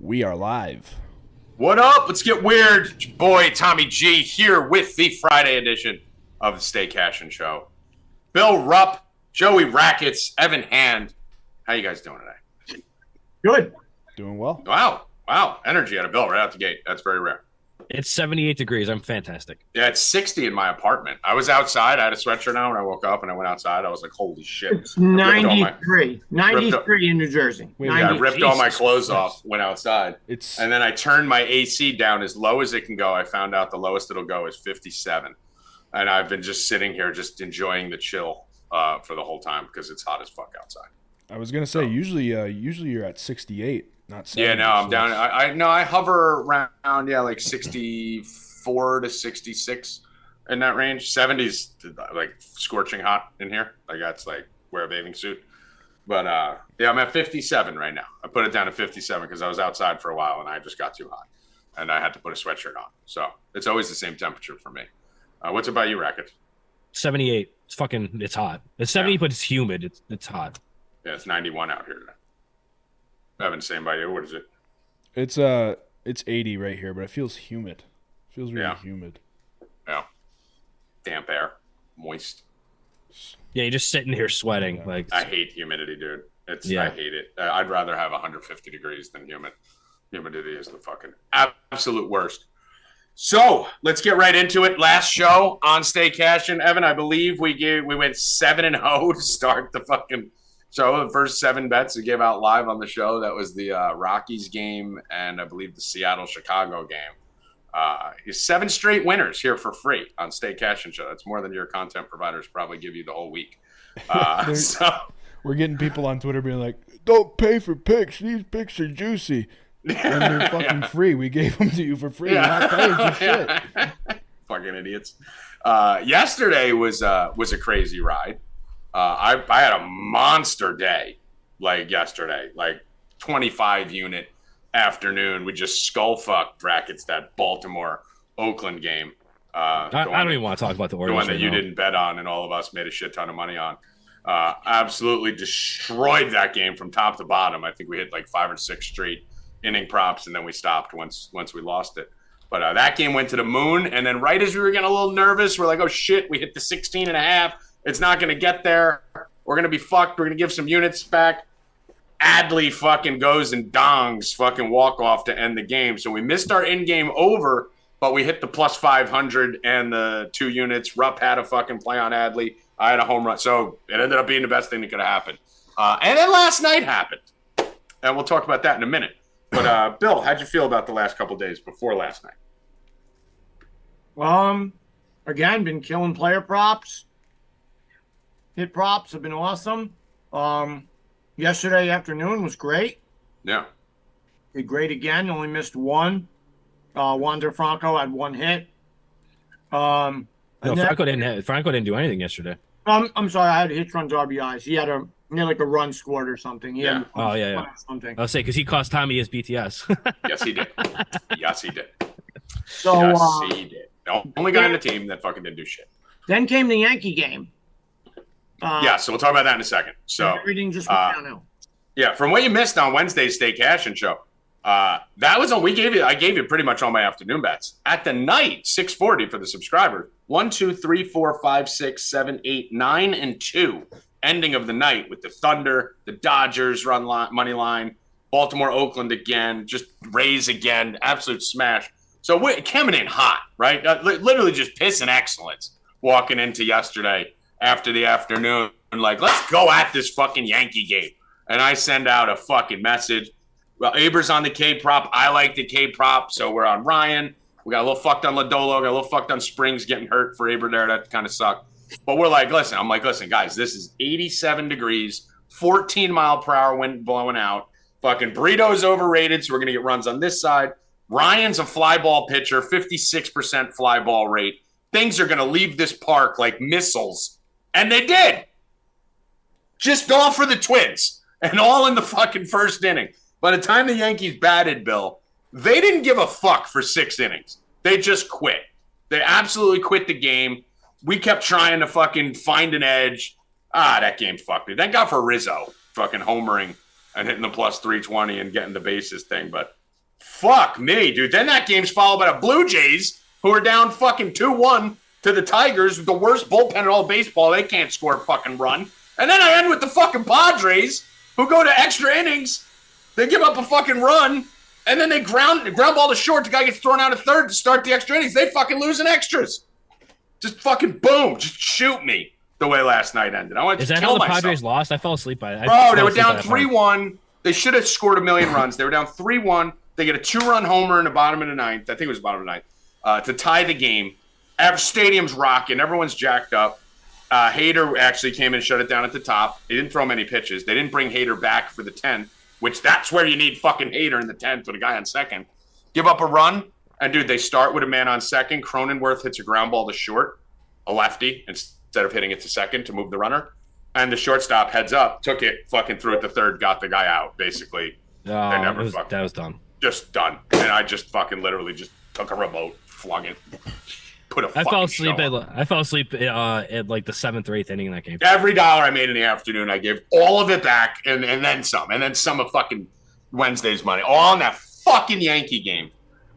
We are live. What up? Let's get weird. Your boy, Tommy G, here with the Friday edition of the Stay Cashin show. Bill Rupp, Joey Rackets, Evan Hand. How you guys doing today? Good. Doing well. Wow. Energy out of Bill right out the gate. That's very rare. It's 78 degrees. I'm fantastic. Yeah, it's 60 in my apartment. I was outside. I had a sweatshirt on when I woke up, and I went outside. I was like, holy shit. It's 93. 93 in New Jersey. I ripped all my clothes off, went outside. And then I turned my AC down as low as it can go. I found out the lowest it'll go is 57. And I've been just sitting here just enjoying the chill for the whole time because it's hot as fuck outside. I was going to say, usually you're at 68. Not 70, yeah, no, I'm down. I hover around, like 64 to 66 in that range. 70's like scorching hot in here. Like that's like wear a bathing suit. But I'm at 57 right now. I put it down to 57 because I was outside for a while and I just got too hot, and I had to put a sweatshirt on. So it's always the same temperature for me. What's about you, Rackets? 78. It's hot. It's 70, but it's humid. It's hot. Yeah, it's 91 out here today. Evan, same by you. What is it? It's 80 right here, but it feels humid. It feels really humid. Yeah. Damp air. Moist. Yeah, you're just sitting here sweating. Yeah. Like I hate humidity, dude. I hate it. I'd rather have 150 degrees than humid. Humidity is the fucking absolute worst. So let's get right into it. Last show on Stay Cashin, Evan, I believe we went 7-0 to start the fucking show. The first 7 bets we gave out live on the show. That was the Rockies game and I believe the Seattle-Chicago game. 7 straight winners here for free on Stay Cashin show. That's more than your content providers probably give you the whole week. So we're getting people on Twitter being like, "Don't pay for picks. These picks are juicy." And they're fucking free. We gave them to you for free. You're not paying for shit. Fucking idiots. Yesterday was a crazy ride. I had a monster day, like yesterday, like 25 unit afternoon. We just skull fucked Rackets that Baltimore-Oakland game. I don't even want to talk about the Orioles. The one that you didn't bet on and all of us made a shit ton of money on. Absolutely destroyed that game from top to bottom. I think we hit like 5 or 6 straight inning props, and then we stopped once we lost it. But that game went to the moon, and then right as we were getting a little nervous, we're like, oh shit, we hit the 16.5. It's not going to get there. We're going to be fucked. We're going to give some units back. Adley fucking goes and dongs fucking walk-off to end the game. So we missed our in-game over, but we hit the plus 500 and the 2 units. Rupp had a fucking play on Adley. I had a home run. So it ended up being the best thing that could have happened. And then last night happened. And we'll talk about that in a minute. But, Bill, how'd you feel about the last couple days before last night? Again, been killing player props. Hit props have been awesome. Yesterday afternoon was great. Yeah. Did great again. Only missed one. Wander Franco had 1 hit. No, Franco didn't do anything yesterday. I'm sorry, I had hits, runs, RBIs. He had like a run scored or something. Yeah. Something. I'll say because he cost Tommy his BTS. Yes, he did. Yes, he did. So yes, he did. The only guy on the team that fucking didn't do shit. Then came the Yankee game. So we'll talk about that in a second. So everything just went downhill. Yeah, from what you missed on Wednesday's Stay Cashin show, that was on. I gave you pretty much all my afternoon bets at the night. 640 for the subscribers. 1, 2, 3, 4, 5, 6, 7, 8, 9, and 2. Ending of the night with the Thunder, the Dodgers money line, Baltimore, Oakland again, just Rays again, absolute smash. So we're coming in hot, right? Literally just pissing excellence walking into yesterday after the afternoon. Like, let's go at this fucking Yankee game. And I send out a fucking message. Well, Aber's on the K prop. I like the K prop, so we're on Ryan. We got a little fucked on Lodolo, got a little fucked on Springs getting hurt for Aber there. That kind of sucked. But we're like, listen, guys, this is 87 degrees, 14-mile-per-hour wind blowing out. Fucking Burrito's overrated, so we're going to get runs on this side. Ryan's a fly ball pitcher, 56% fly ball rate. Things are going to leave this park like missiles. And they did. Just all for the Twins. And all in the fucking first inning. By the time the Yankees batted, Bill, they didn't give a fuck for 6 innings. They just quit. They absolutely quit the game. We kept trying to fucking find an edge. That game fucked me. Thank God for Rizzo fucking homering and hitting the plus 320 and getting the bases thing. But Fuck me, dude. Then that game's followed by the Blue Jays, who are down fucking 2-1 to the Tigers with the worst bullpen in all baseball. They can't score a fucking run. And then I end with the fucking Padres, who go to extra innings. They give up a fucking run, and then they ground ball to short. The guy gets thrown out at third to start the extra innings. They fucking lose in extras. Just fucking boom. Just shoot me the way last night ended. I want to Is that kill how the myself. Padres lost? I fell asleep by it. Bro, they were down 3-1. They should have scored a million runs. They were down 3-1. They get a 2-run homer in the bottom of the ninth. I think it was the bottom of the ninth to tie the game. Stadium's rocking. Everyone's jacked up. Hader actually came in and shut it down at the top. They didn't throw many pitches. They didn't bring Hader back for the 10th, which that's where you need fucking Hader in the 10th with a guy on second. Give up a run, and, dude, they start with a man on second. Cronenworth hits a ground ball to short, a lefty, instead of hitting it to second to move the runner. And the shortstop heads up, took it, fucking threw it to third, got the guy out, basically. That was done. Just done. And I just fucking literally just took a remote, flung it, put a I fell fucking asleep at like the 7th or 8th inning in that game. Every dollar I made in the afternoon, I gave all of it back and then some. And then some of fucking Wednesday's money. All on that fucking Yankee game.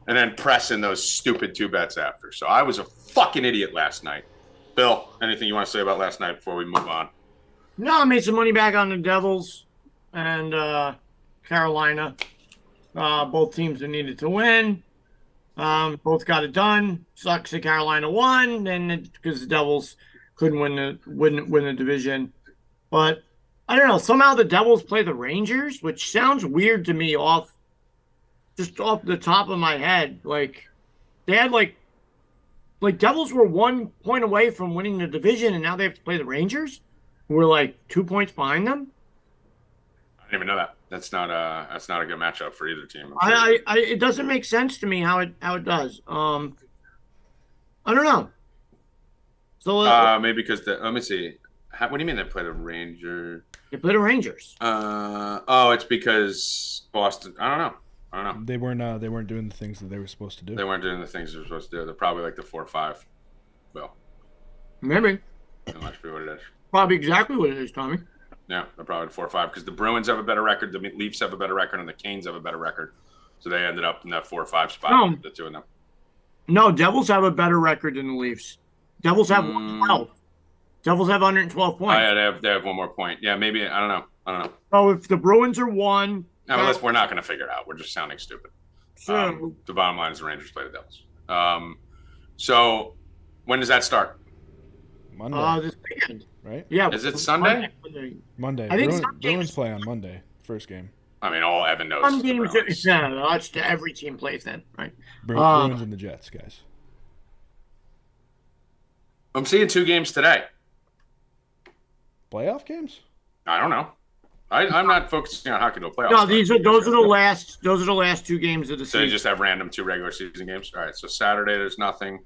And then pressing those stupid 2 bets after. So I was a fucking idiot last night. Bill, anything you want to say about last night before we move on? No, I made some money back on the Devils and Carolina. Both teams that needed to win. Both got it done. Sucks that Carolina won, and because the Devils couldn't win the division. But I don't know. Somehow the Devils play the Rangers, which sounds weird to me off the top of my head. Like they had like Devils were 1 point away from winning the division, and now they have to play the Rangers, who are like 2 points behind them. I didn't even know that. That's not a good matchup for either team. It doesn't make sense to me how it does. I don't know. So maybe because let me see. What do you mean they play the Rangers? They play the Rangers. It's because Boston. I don't know. They weren't doing the things that they were supposed to do. They weren't doing the things they were supposed to do. They're probably like the 4-5. Well, Maybe. that must be what it is. Probably exactly what it is, Tommy. Yeah, they're probably 4-5 because the Bruins have a better record, the Leafs have a better record, and the Canes have a better record. So they ended up in that 4-5 spot. No. The two of them. No, Devils have a better record than the Leafs. Devils have 112. Devils have 112 points. Yeah, they have one more point. Yeah, maybe. I don't know. So if the Bruins are 1. No, but we're not going to figure it out. We're just sounding stupid. So, The bottom line is the Rangers play the Devils. So when does that start? Monday, this weekend. right? Yeah. Is it Sunday? Monday. I think Bruins play on Monday. First game. I mean, all Evan knows. Some is the games, Bruins. no, that's every team plays then, right? Bruins and the Jets, guys. I'm seeing 2 games today. Playoff games? I don't know. I'm not focusing on hockey to a playoff. No, those are the last 2 games of the So season. you just have random 2 regular season games. All right. So Saturday there's nothing.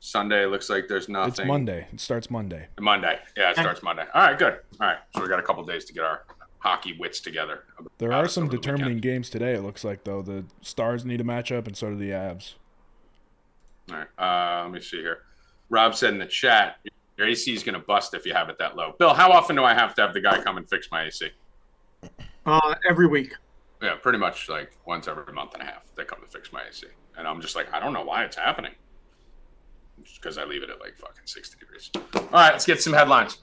Sunday looks like there's nothing. It's Monday. It starts Monday. Monday. Yeah, it starts Monday. All right, good. All right. So we got a couple days to get our hockey wits together. There are some determining games today, it looks like, though. The Stars need a matchup, and so do the Avs. All right. Let me see here. Rob said in the chat, your AC is going to bust if you have it that low. Bill, how often do I have to have the guy come and fix my AC? Every week. Yeah, pretty much like once every month and a half they come to fix my AC. And I'm just like, I don't know why it's happening. Just because I leave it at like fucking 60 degrees. All right, let's get some headlines.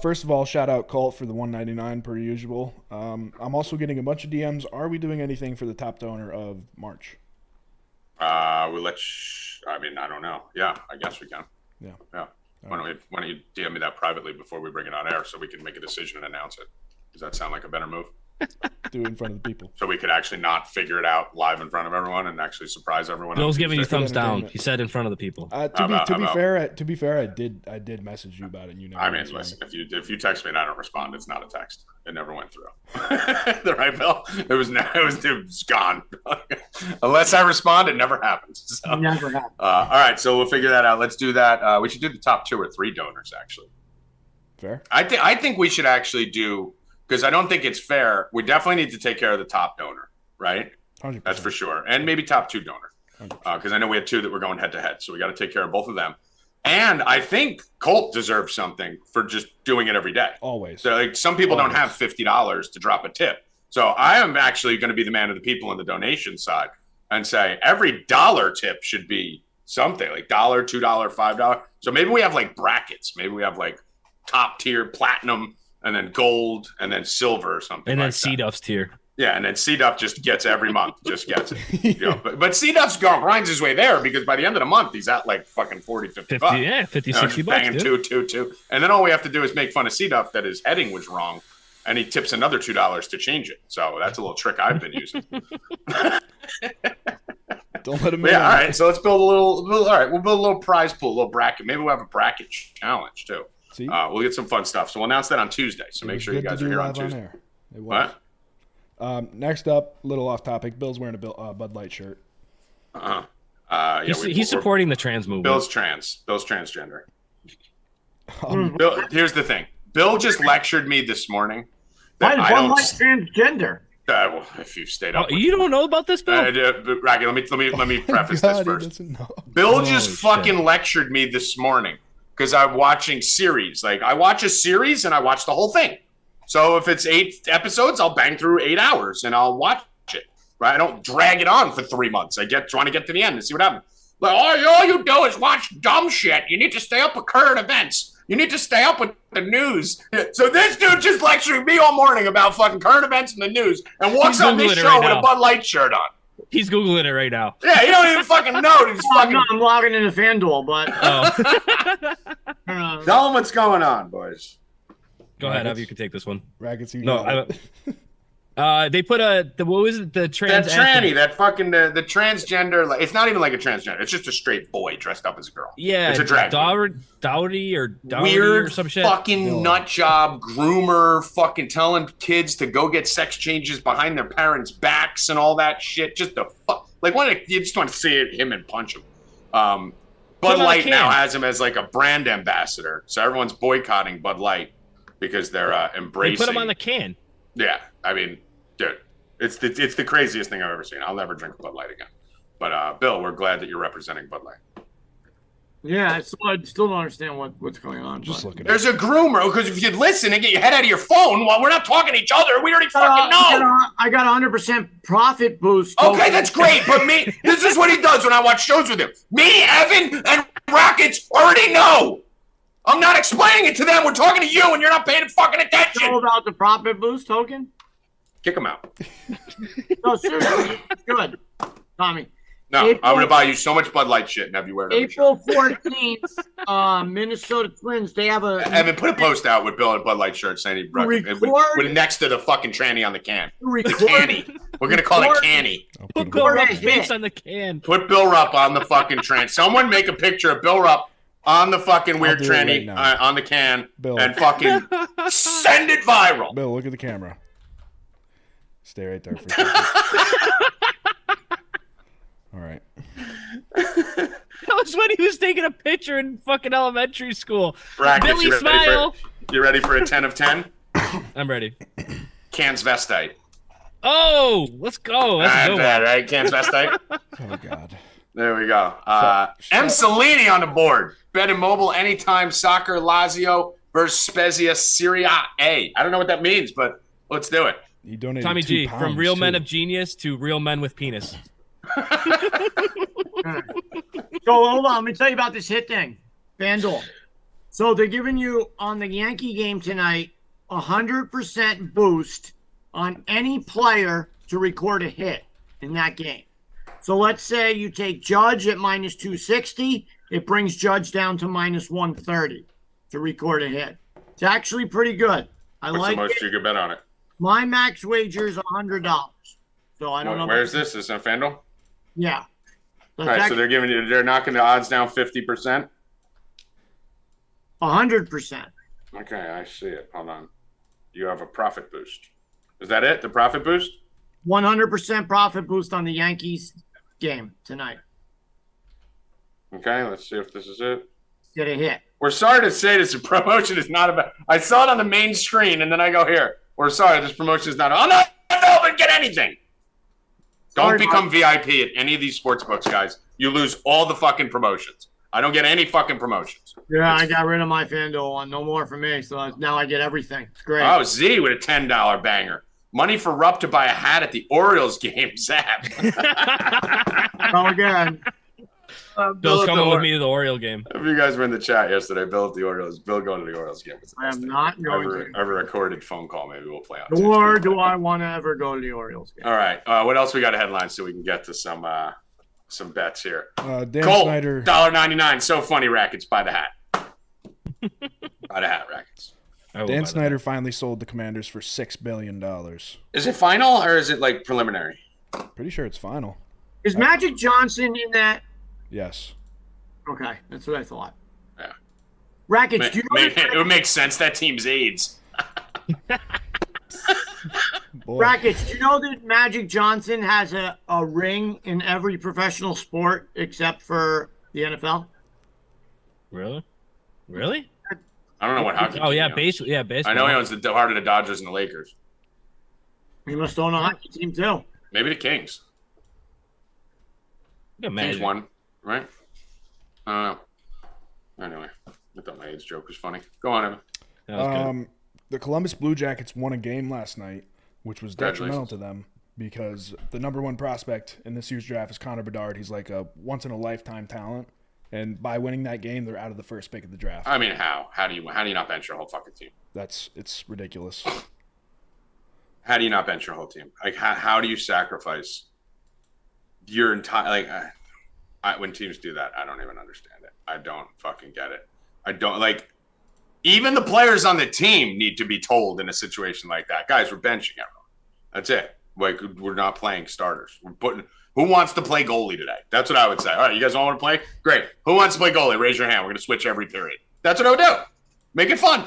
First of all, shout out Colt for the $1.99 per usual. I'm also getting a bunch of DMs. Are we doing anything for the top donor of March? We'll let I mean, I don't know. Yeah, I guess we can. Yeah. Why don't you DM me that privately before we bring it on air so we can make a decision and announce it? Does that sound like a better move? Do it in front of the people. So we could actually not figure it out live in front of everyone and actually surprise everyone. Bill's giving you thumbs down. entertainment. He said in front of the people. To be fair, I did message you about it. And you never. I mean, answered me. listen, if you text me and I don't respond, it's not a text. It never went through. The right, Bill? It was gone. Unless I respond, it never happens. So, Never happened. all right, so we'll figure that out. Let's do that. We should do the top 2 or 3 donors, actually. Fair. I think we should actually do, because I don't think it's fair. We definitely need to take care of the top donor, right? 100%. That's for sure. And maybe top 2 donor. Because I know we had 2 that were going head to head. So we got to take care of both of them. And I think Colt deserves something for just doing it every day. Always. So like, some people don't have $50 to drop a tip. So I am actually going to be the man of the people on the donation side and say every dollar tip should be something like $1, $2, $5. So maybe we have like brackets. Maybe we have like top tier platinum and then gold and then silver or something. And then like C-Duff's tier. Yeah, and then C-Duff just gets every month, just gets it. You know, but C-Duff's grinds his way there because by the end of the month, he's at like fucking 40, 50 bucks. Yeah, 50, you know, 60 bucks, banging dude. two. And then all we have to do is make fun of C-Duff that his heading was wrong, and he tips another $2 to change it. So that's a little trick I've been using. Don't let him. Yeah, all right. So let's build a little. All right, we'll build a little prize pool, a little bracket. Maybe we'll have a bracket challenge too. See? We'll get some fun stuff. So we'll announce that on Tuesday. So make sure you guys are here on Tuesday. What? Next up, a little off topic. Bill's wearing a Bud Light shirt. He's supporting the trans movement. Bill's transgender. Bill, here's the thing. Bill just lectured me this morning that I don't like transgender. Well, if you've stayed up, you don't know about this, Bill? Racky, let me preface this first. Bill just fucking lectured me this morning because I'm watching series. Like I watch a series and I watch the whole thing. So if it's 8 episodes, I'll bang through 8 hours and I'll watch it. Right? I don't drag it on for 3 months. I trying to get to the end and see what happens. Like all you do is watch dumb shit. You need to stay up with current events. You need to stay up with the news. So this dude just lecturing me all morning about fucking current events in the news and walks on this show with a Bud Light shirt on. He's Googling it right now. Yeah, you don't even fucking know. He's fucking... No, I'm logging into FanDuel, but... Tell him what's going on, boys. Go ahead, Howie, you can take this one. Rackets, they put what was it? The trans tranny, that fucking the transgender. Like, it's not even like a transgender. It's just a straight boy dressed up as a girl. Yeah, it's a drag. Dowdy or weird or some shit. Fucking nut job groomer, fucking telling kids to go get sex changes behind their parents' backs and all that shit. Just the fuck. Like, you just want to see him and punch him. Bud Light now has him as like a brand ambassador, so everyone's boycotting Bud Light because they're embracing. They put him on the can. Yeah, I mean, dude, it's the craziest thing I've ever seen. I'll never drink Bud Light again. But Bill, we're glad that you're representing Bud Light. Yeah, I still don't understand what's going on. Just look at it. There's a groomer because if you'd listen and get your head out of your phone while we're not talking to each other, we already fucking know. I got 100% profit boost. Okay, that's great. But this is what he does when I watch shows with him. Me, Evan, and Rackets already know. I'm not explaining it to them. We're talking to you, and you're not paying fucking attention. Know about the profit boost token? Kick him out. No, seriously, good, Tommy. No, I'm going to buy you so much Bud Light shit and have you wear it. April 14th, Minnesota Twins. They have a. Evan, put a post out with Bill and Bud Light shirt saying with next to the fucking tranny on the can. The canny. We're going to call it canny. Put Bill Rupp's face on the can. Put Bill Rupp on the fucking tranny. Someone make a picture of Bill Rupp on the fucking weird tranny on the can, Bill, and fucking send it viral. Bill, look at the camera. Stay right there for a second. All right. That was when he was taking a picture in fucking elementary school. Rackets, Billy smile. You ready for a 10 of 10? I'm ready. Transvestite. Oh, let's go. That's a good one. Right? Transvestite. Oh, God. There we go. M. Cellini on the board. Bet Immobile anytime soccer Lazio versus Spezia Serie A. I don't know what that means, but let's do it. You donated Tommy G, £2 from real men too. of genius to real men with penis. So hold on, let me tell you about this hit thing, FanDuel. So they're giving you on the Yankee game tonight 100% boost on any player to record a hit in that game. So let's say you take Judge at minus 260, it brings Judge down to minus 130 to record a hit. It's actually pretty good. What's the most you could bet on it? My max wager is $100. So I don't know. Where is this? Is this on FanDuel? Yeah. All right, so they're knocking the odds down 50%? 100%. Okay, I see it. Hold on. You have a profit boost. Is that it? The profit boost? 100% profit boost on the Yankees game tonight. Okay, let's see if this is it. Get a hit. We're sorry to say this promotion is not about. I saw it on the main screen, and then I go here. We're sorry, this promotion is not. I'm not available to get anything. Don't become VIP at any of these sports books, guys. You lose all the fucking promotions. I don't get any fucking promotions. Yeah, I got rid of my FanDuel one. No more for me. So now I get everything. It's great. Oh, Z with a $10 banger. Money for Rupp to buy a hat at the Orioles game, Zap. Go again. Bill's coming with me to the Oriole game. If you guys were in the chat yesterday, Bill going to the Orioles game. I am not going to. I have a recorded phone call. Maybe we'll play on. Nor do I want to ever go to the Orioles game. All right. What else we got a headline so we can get to some bets here. Dan Colt, Snyder. $1.99. So funny, Rackets. Buy the hat. Buy the hat, Rackets. Dan Snyder finally sold the Commanders for $6 billion. Is it final or is it like preliminary? Pretty sure it's final. Is Magic Johnson in that? Yes. Okay, that's what I thought. Yeah. Rackets, do you know it would make sense. That team's AIDS. Rackets, do you know that Magic Johnson has a ring in every professional sport except for the NFL? Really? Really? I don't know what hockey. Oh yeah, baseball. I know he owns the heart of the Dodgers and the Lakers. He must own a hockey team too. Maybe the Kings. Kings won, right? I don't know. Anyway, I thought my AIDS joke was funny. Go on, Evan. The Columbus Blue Jackets won a game last night, which was detrimental to them because the number one prospect in this year's draft is Connor Bedard. He's like a once-in-a-lifetime talent. And by winning that game, they're out of the first pick of the draft. I mean, how? How do you not bench your whole fucking team? It's ridiculous. How do you not bench your whole team? Like, how do you sacrifice your entire when teams do that? I don't even understand it. I don't fucking get it. I don't like. Even the players on the team need to be told in a situation like that, guys, we're benching everyone. That's it. Like, we're not playing starters. We're putting. Who wants to play goalie today? That's what I would say. All right, you guys all want to play? Great. Who wants to play goalie? Raise your hand. We're going to switch every period. That's what I would do. Make it fun.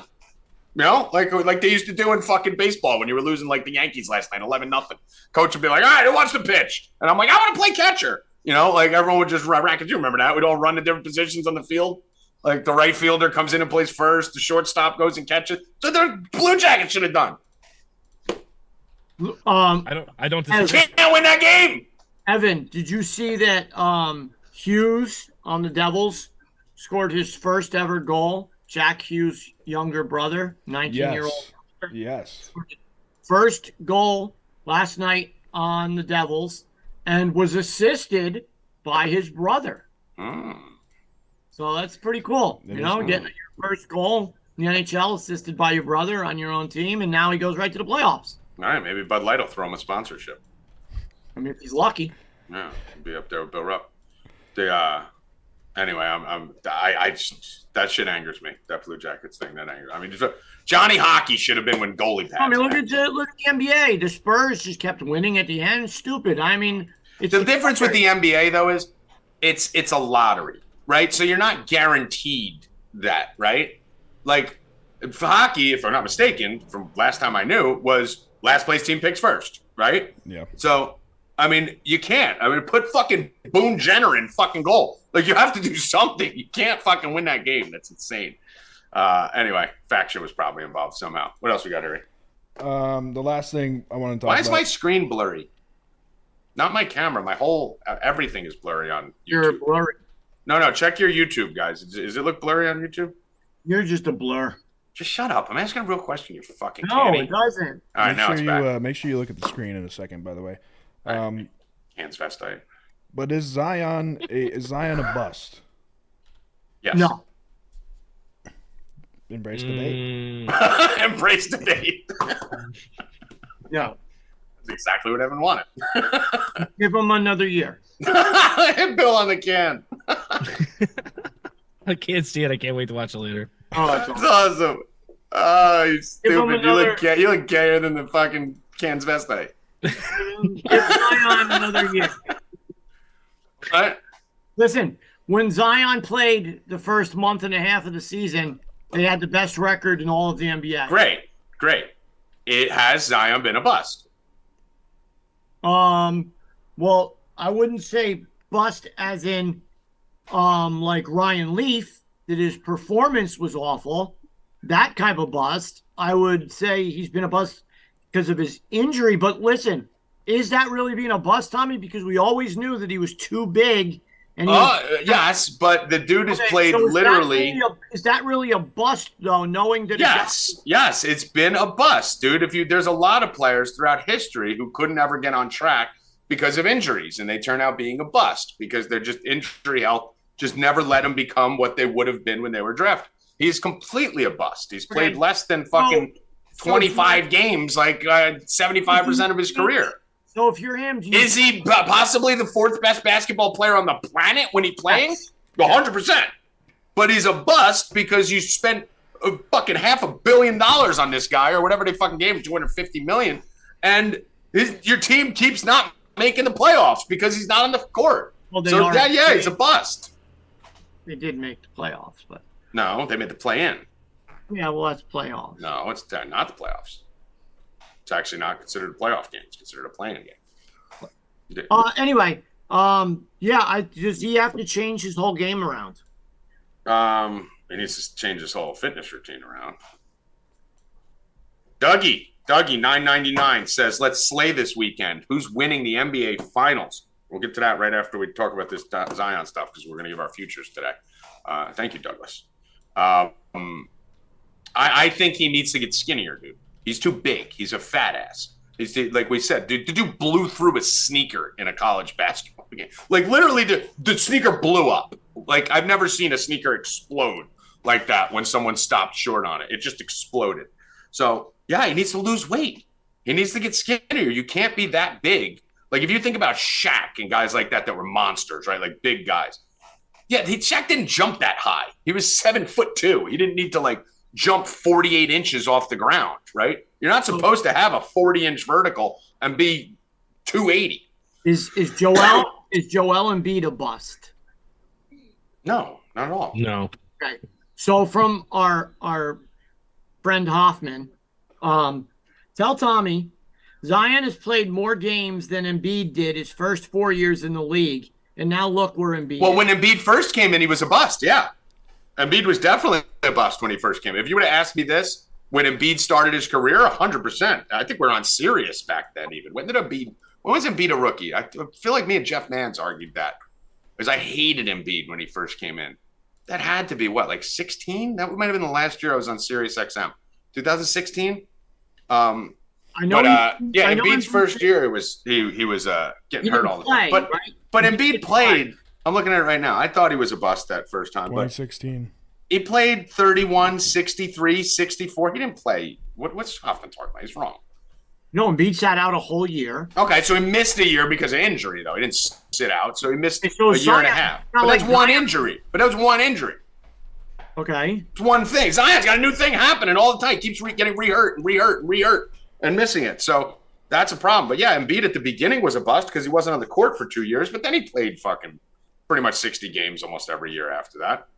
You know, like they used to do in fucking baseball when you were losing like the Yankees last night, 11-0. Coach would be like, all right, who wants to pitch? And I'm like, I want to play catcher. You know, like everyone would just Rackets. You remember that? We'd all run to different positions on the field. Like the right fielder comes in and plays first. The shortstop goes and catches. So the Blue Jackets should have done. I don't disagree. Can't win that game. Evan, did you see that Hughes on the Devils scored his first ever goal? Jack Hughes' younger brother, 19-year-old. Yes. First goal last night on the Devils and was assisted by his brother. So that's pretty cool. Getting your first goal in the NHL assisted by your brother on your own team, and now he goes right to the playoffs. All right, maybe Bud Light will throw him a sponsorship. I mean, if he's lucky. Yeah, he'll be up there with Bill Rupp. Anyway, that shit angers me. That Blue Jackets thing, that angers. I mean, Johnny Hockey should have been when goalie pads. I mean, look at the NBA. The Spurs just kept winning at the end. Stupid. I mean, the difference with the NBA though is it's a lottery, right? So you're not guaranteed that, right? Like for hockey, if I'm not mistaken, from last time I knew, was last place team picks first, right? Yeah. So. I mean, you can't. I mean, put fucking Boone Jenner in fucking goal. Like, you have to do something. You can't fucking win that game. That's insane. Anyway, faction was probably involved somehow. What else we got, Harry? The last thing I want to talk Why about. is my screen blurry? Not my camera. My whole everything is blurry on YouTube. You're blurry. No. Check your YouTube, guys. Does it look blurry on YouTube? You're just a blur. Just shut up. I'm asking a real question. You fucking No, canny. it doesn't. All right, now it's back. Make sure you look at the screen in a second, by the way. Transvestite. But is Zion a bust? Yes. No. Embrace debate. Embrace debate. No. That's exactly what Evan wanted. Give him another year. Bill on the can. I can't see it. I can't wait to watch it later. Oh, that's That's awesome. Oh, you stupid. another- You look gayer than the fucking transvestite. Give Zion another year. What? Listen, when Zion played the first month and a half of the season, they had the best record in all of the NBA. Great. Has Zion been a bust? Well, I wouldn't say bust as in like Ryan Leaf, that his performance was awful. That type of bust. I would say he's been a bust because of his injury. But listen, is that really being a bust, Tommy? Because we always knew that he was too big And yes, but the dude has played so literally. Is that really a bust, though, knowing that? Yes, it's been a bust, dude. There's a lot of players throughout history who couldn't ever get on track because of injuries, and they turn out being a bust because they're just injury health just never let them become what they would have been when they were drafted. He's completely a bust. He's played less than fucking 25 games, like 75% of his career. So if you're him, is he possibly the fourth best basketball player on the planet when he's playing? Yes. 100%. But he's a bust because you spent fucking $500 million on this guy or whatever they fucking gave him, $250 million, and your team keeps not making the playoffs because he's not on the court. Well, he's a bust. They did make the playoffs, but no, they made the play-in. Yeah, well, that's playoffs. No, it's not the playoffs. It's actually not considered a playoff game. It's considered a play-in game. Anyway, does he have to change his whole game around? He needs to change his whole fitness routine around. Dougie, $9.99 says, let's slay this weekend. Who's winning the NBA Finals? We'll get to that right after we talk about this Zion stuff because we're going to give our futures today. Thank you, Douglas. I think he needs to get skinnier, dude. He's too big. He's a fat ass. He's like we said, dude. The dude blew through a sneaker in a college basketball game. Like literally, the sneaker blew up. Like I've never seen a sneaker explode like that when someone stopped short on it. It just exploded. So yeah, he needs to lose weight. He needs to get skinnier. You can't be that big. Like if you think about Shaq and guys like that were monsters, right? Like big guys. Yeah, Shaq didn't jump that high. He was 7'2". He didn't need to like jump 48 inches off the ground, right? You're not supposed to have a 40-inch vertical and be 280. Is Joel Embiid a bust? No, not at all. No. Okay. So from our friend Hoffman, tell Tommy Zion has played more games than Embiid did his first 4 years in the league, and now look where Embiid is. When Embiid first came in, he was a bust, yeah. Embiid was definitely a bust when he first came in. If you would have asked me this when Embiid started his career, 100%. I think we're on Sirius back then even. When was Embiid a rookie? I feel like me and Jeff Mans argued that because I hated Embiid when he first came in. That had to be, like 16? That might have been the last year I was on Sirius XM. 2016? Embiid's first year, he was getting hurt all the time. But Embiid played. I'm looking at it right now. I thought he was a bust that first time. 2016. But he played 31, 63, 64. He didn't play. What's Hoffman talking about? He's wrong. No, Embiid sat out a whole year. Okay, so he missed a year because of injury, though. He didn't sit out, so he missed a year and a half. But that's one injury. That was one injury. Okay. It's one thing. Zion's got a new thing happening all the time. He keeps getting re-hurt, and missing it. So that's a problem. But yeah, Embiid at the beginning was a bust because he wasn't on the court for 2 years, but then he played fucking pretty much 60 games almost every year after that.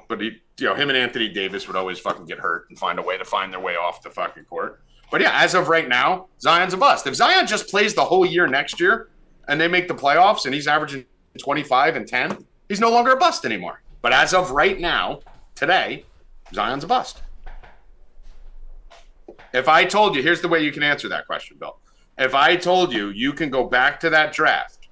But him and Anthony Davis would always fucking get hurt and find a way to find their way off the fucking court. But yeah, as of right now, Zion's a bust. If Zion just plays the whole year next year and they make the playoffs and he's averaging 25 and 10, he's no longer a bust anymore. But as of right now, today, Zion's a bust. If I told you, here's the way you can answer that question, Bill. If I told you you can go back to that draft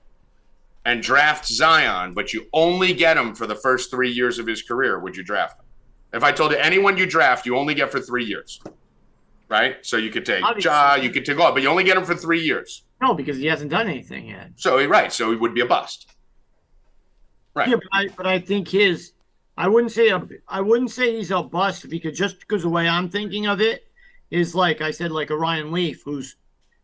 and draft Zion, but you only get him for the first 3 years of his career, would you draft him? If I told you anyone you draft, you only get for 3 years, right? So you could take Ja, you could take all, but you only get him for 3 years. No, because he hasn't done anything yet. So he would be a bust. Right. Yeah, but I think I wouldn't say he's a bust because the way I'm thinking of it is like I said, like a Ryan Leaf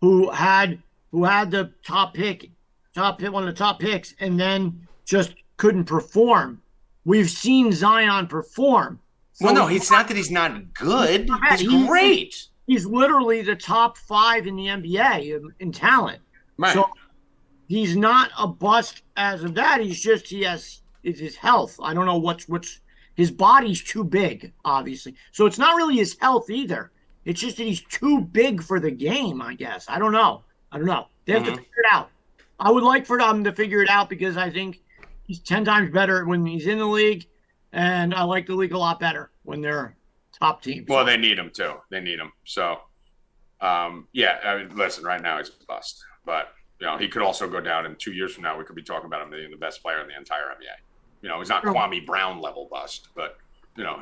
who had the top pick, one of the top picks, and then just couldn't perform. We've seen Zion perform. So no, it's not that he's not good. He's great. He's literally the top 5 in the NBA in talent. Right. So he's not a bust as of that. It's his health. I don't know what's his body's too big, obviously. So it's not really his health either. It's just that he's too big for the game, I guess. I don't know. They have to figure it out. I would like for them to figure it out because I think he's 10 times better when he's in the league, and I like the league a lot better when they're top teams. Well, they need him too. They need him. So, listen, right now he's a bust. But he could also go down in 2 years from now. We could be talking about him being the best player in the entire NBA. He's not Kwame Brown level bust, but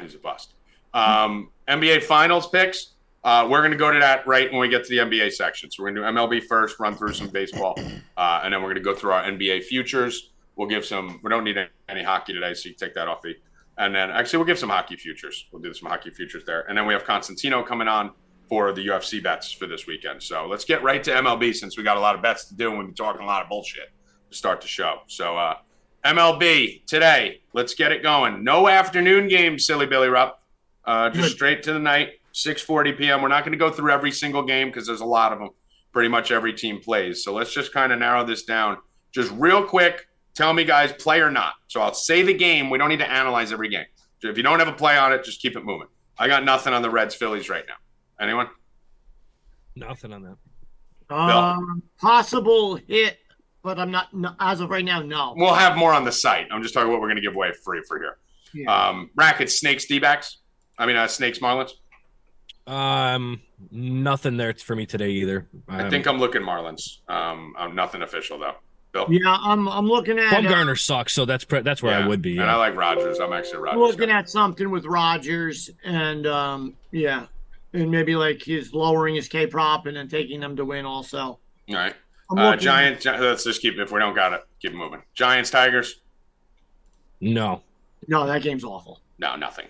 he's a bust. NBA Finals picks. We're going to go to that right when we get to the NBA section. So we're going to do MLB first, run through some baseball, and then we're going to go through our NBA futures. We'll give some. We don't need any hockey today, so you can take that off the. And then actually, we'll give some hockey futures. We'll do some hockey futures there, and then we have Constantino coming on for the UFC bets for this weekend. So let's get right to MLB since we got a lot of bets to do and we've been talking a lot of bullshit to start the show. So MLB today, let's get it going. No afternoon games, silly Billy Rupp. Just straight to the night, 6:40 p.m. We're not going to go through every single game because there's a lot of them. Pretty much every team plays. So let's just kind of narrow this down. Just real quick, tell me, guys, play or not. So I'll say the game. We don't need to analyze every game. So if you don't have a play on it, just keep it moving. I got nothing on the Reds-Phillies right now. Anyone? Nothing on that. Possible hit, but I'm not as of right now. No. We'll have more on the site. I'm just talking what we're going to give away free for here. Yeah. Rackets, Snakes, D-backs. Snakes, Marlins. Nothing there for me today either. I think I'm looking Marlins. I'm nothing official though. Bill? Yeah, I'm looking at. Bumgarner sucks, so that's where I would be. Yeah. And I like Rogers. I'm actually Rogers. Looking at something with Rogers, and and maybe like he's lowering his K prop and then taking them to win also. All right. Giants. Let's just keep. If we don't got it, keep it moving. Giants, Tigers. No, that game's awful. No, nothing.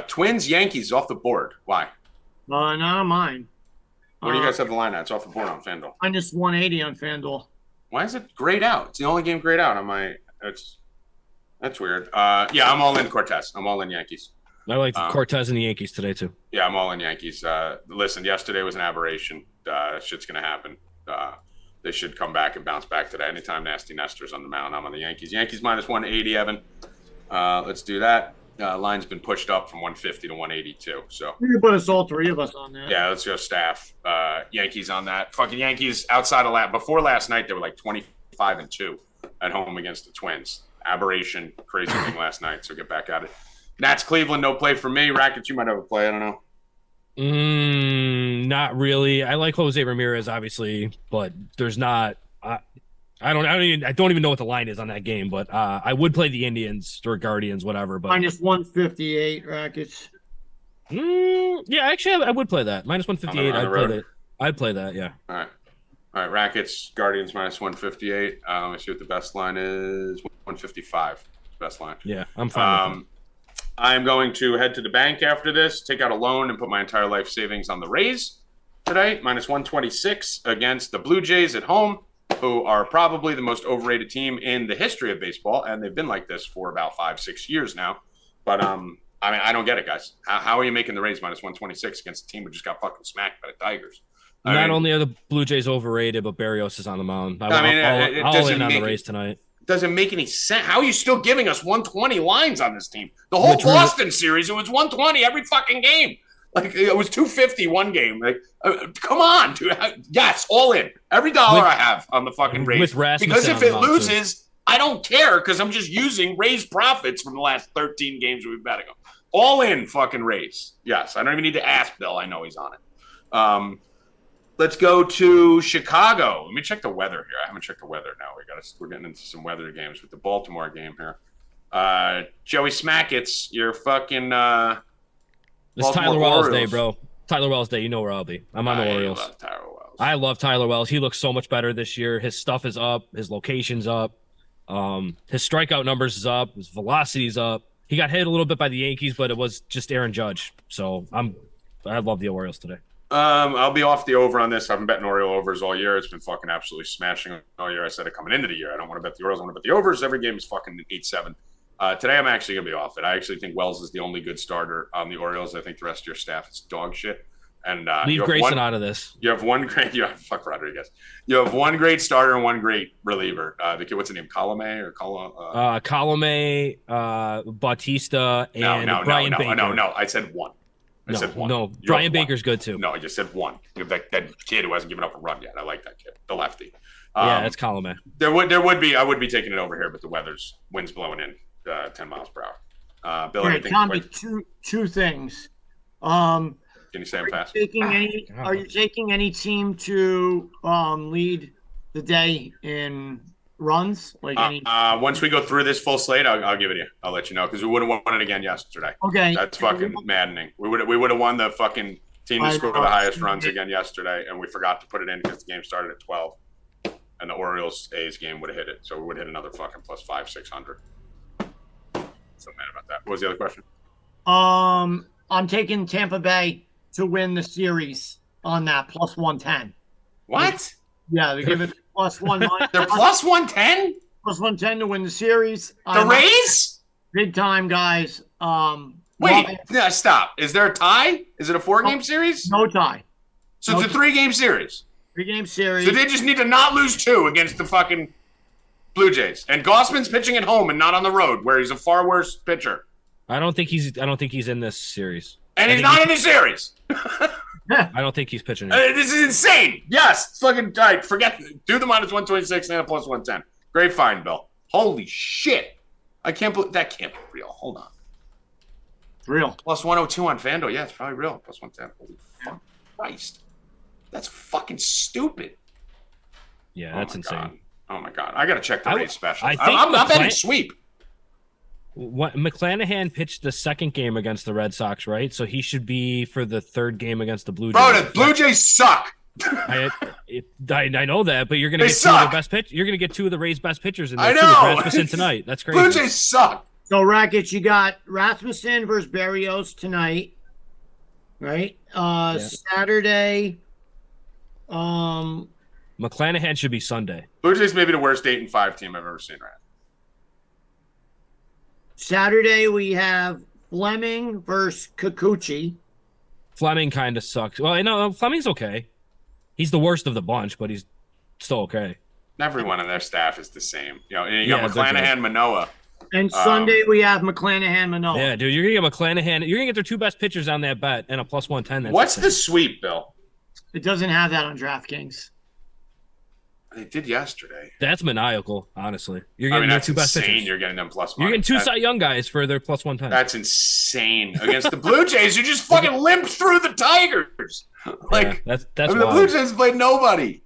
Twins, Yankees off the board. Why? Not on mine. What do you guys have the line at? It's off the board on FanDuel. Minus 180 on FanDuel. Why is it grayed out? It's the only game grayed out on my. That's weird. I'm all in Cortez. I'm all in Yankees. I like Cortez and the Yankees today too. Yeah, I'm all in Yankees. Listen, yesterday was an aberration. Shit's gonna happen. They should come back and bounce back today. Anytime Nasty Nestor's on the mound, I'm on the Yankees. Yankees minus 180, Evan. Let's do that. Line's been pushed up from 150 to 182. So you can put us all three of us on that. Yeah, let's go staff. Yankees on that. Fucking Yankees outside of before last night, they were like 25-2 at home against the Twins. Aberration, crazy thing last night. So get back at it. Nats, Cleveland, no play for me. Rackets, you might have a play. I don't know. Not really. I like Jose Ramirez, obviously, but there's not. I don't even know what the line is on that game, but I would play the Indians or Guardians, whatever. But minus 158 Rackets. Yeah, actually, I would play that minus 158. I'd play that. Yeah. All right. Rackets, Guardians minus 158. Let me see what the best line is. 155. Best line. Yeah, I'm fine. I'm going to head to the bank after this, take out a loan, and put my entire life savings on the Rays today. Minus 126 against the Blue Jays at home, who are probably the most overrated team in the history of baseball, and they've been like this for about 5-6 years now. But I don't get it, guys. How are you making the Rays minus 126 against a team who just got fucking smacked by the Tigers? Not only are the Blue Jays overrated, but Barrios is on the mound. I'll in on the Rays tonight. Doesn't make any sense. How are you still giving us 120 lines on this team? The whole Boston series, it was 120 every fucking game. Like, it was 250 one game. Like, come on, dude. Yes, all in. Every dollar I have on the fucking Rays. Because if it loses, I don't care because I'm just using Rays profits from the last 13 games we've betting them. All in fucking Rays. Yes, I don't even need to ask Bill. I know he's on it. Let's go to Chicago. Let me check the weather here. I haven't checked the weather now. We're getting into some weather games with the Baltimore game here. Joey Smackets, you're fucking it's Tyler Wells Day, bro. Tyler Wells Day. You know where I'll be. I'm on the Orioles. Love Tyler Wells. I love Tyler Wells. He looks so much better this year. His stuff is up. His location's up. His strikeout numbers is up. His velocity's up. He got hit a little bit by the Yankees, but it was just Aaron Judge. So I love the Orioles today. I'll be off the over on this. I've been betting Oriole overs all year. It's been fucking absolutely smashing all year. I said it coming into the year. I don't want to bet the Orioles. I want to bet the overs. Every game is fucking 8-7. Today I'm actually going to be off it. I actually think Wells is the only good starter on the Orioles. I think the rest of your staff is dog shit. And leave Grayson out of this. You have one great. Fuck Rodriguez. You have one great starter and one great reliever. The kid, what's the name? Colome or Colome, Bautista, and Brian Baker. No. I said one. I said one. No, Brian Baker's good too. No, I just said one. You have that kid who hasn't given up a run yet. I like that kid, the lefty. Yeah, that's Colome. There would be. I would be taking it over here, but the wind's blowing in 10 miles per hour. Bill, anything? Tell me two things. Can you say them fast? Are you taking any team to lead the day in runs? Like once we go through this full slate, I'll give it to you. I'll let you know because we would have won it again yesterday. Okay. That's fucking maddening. We would have won the fucking team to score the highest runs again yesterday, and we forgot to put it in because the game started at 12. And the Orioles-A's game would have hit it. So we would hit another fucking plus 500-600. So mad about that. What was the other question? I'm taking Tampa Bay to win the series on that plus 110. What? Yeah, they give it plus 1. They're plus 110? Plus 110 to win the series. The Rays? Big time, guys. Wait, stop. Is there a tie? Is it a 4-game series? No tie. So it's a 3-game series. 3-game series. So they just need to not lose 2 against the fucking Blue Jays. And Gossman's pitching at home and not on the road, where he's a far worse pitcher. I don't think he's in this series. And he's not in the series. I don't think he's pitching. This is insane. Yes. Fucking all right, forget. Do the minus 126 and a plus 110. Great find, Bill. Holy shit. I can't believe that can't be real. Hold on. It's real. Plus 102 on FanDuel. Yeah, it's probably real. Plus 110. Holy fuck Christ. That's fucking stupid. Yeah, that's insane. God. Oh my God. I got to check the rate special. I think I'm betting sweep. McClanahan pitched the second game against the Red Sox, right? So he should be for the third game against the Blue Jays. Bro, the Blue Jays suck. I know that, but you're going to get 2 of the best pitch. You're going to get 2 of the Rays' best pitchers in there. I know. Rasmussen tonight. That's crazy. Blue Jays suck. So Rackets, you got Rasmussen versus Berrios tonight, right? Saturday. McClanahan should be Sunday. Blue Jays may be the worst 8-5 team I've ever seen, right? Saturday we have Fleming versus Kikuchi. Fleming kind of sucks. Well, no, Fleming's okay. He's the worst of the bunch, but he's still okay. Everyone on their staff is the same. You got McClanahan, Manoah. And Sunday we have McClanahan, Manoah. Yeah, dude, you're gonna get McClanahan. You're gonna get their 2 best pitchers on that bet and a plus 110. What's the sweep, Bill? It doesn't have that on DraftKings. They did yesterday. That's maniacal, honestly. You're getting their 2 best pitchers. You're getting them plus money. You're getting 2 Cy Young guys for their plus 110. That's insane. Against the Blue Jays, you just fucking limped through the Tigers. Like that's the Blue Jays played nobody.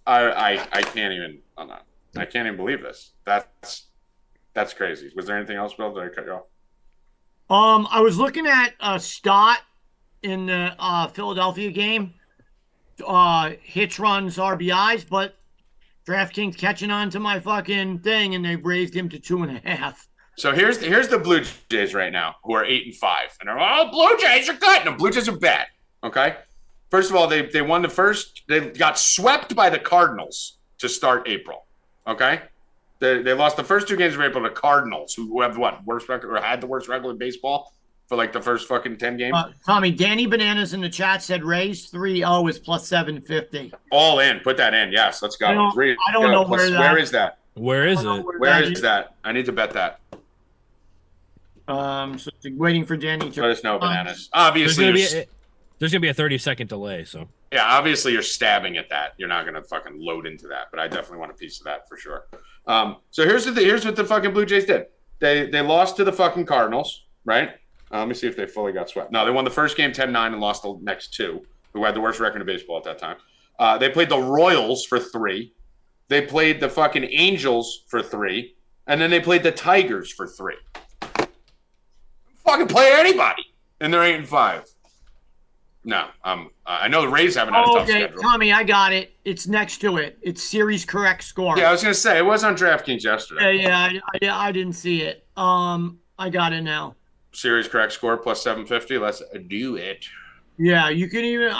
I can't even. Oh no, I can't even believe this. That's crazy. Was there anything else, Bill? Did I cut you off? I was looking at Stott in the Philadelphia game. Hits, runs, RBIs, but DraftKings catching on to my fucking thing, and they raised him to 2.5. So here's the Blue Jays right now, who are 8-5, and they're Blue Jays are good. No, Blue Jays are bad. Okay, first of all, they won the first. They got swept by the Cardinals to start April. Okay, they lost the first 2 games of April to Cardinals, who have worst record or had the worst record in baseball for like the first fucking 10 games. Tommy, Danny Bananas in the chat said Rays 3-0 is plus 750. All in. Put that in. Yes, let's go. I don't know where is that? Where is it? Where is that? I need to bet that. So waiting for Danny to let us know, Bananas. Obviously, there's gonna be a 30-second delay. So yeah, obviously you're stabbing at that. You're not gonna fucking load into that, but I definitely want a piece of that for sure. So here's what the fucking Blue Jays did. They lost to the fucking Cardinals, right? Let me see if they fully got swept. No, they won the first game 10-9 and lost the next 2, who had the worst record in baseball at that time. They played the Royals for 3. They played the fucking Angels for 3. And then they played the Tigers for 3. Fucking play anybody. And they're 8-5. No, I know the Rays haven't had a tough schedule. Tommy, I got it. It's next to it. It's series correct score. Yeah, I was going to say, it was on DraftKings yesterday. Yeah, I didn't see it. I got it now. Series correct score plus 750. Let's do it. Yeah, you can even.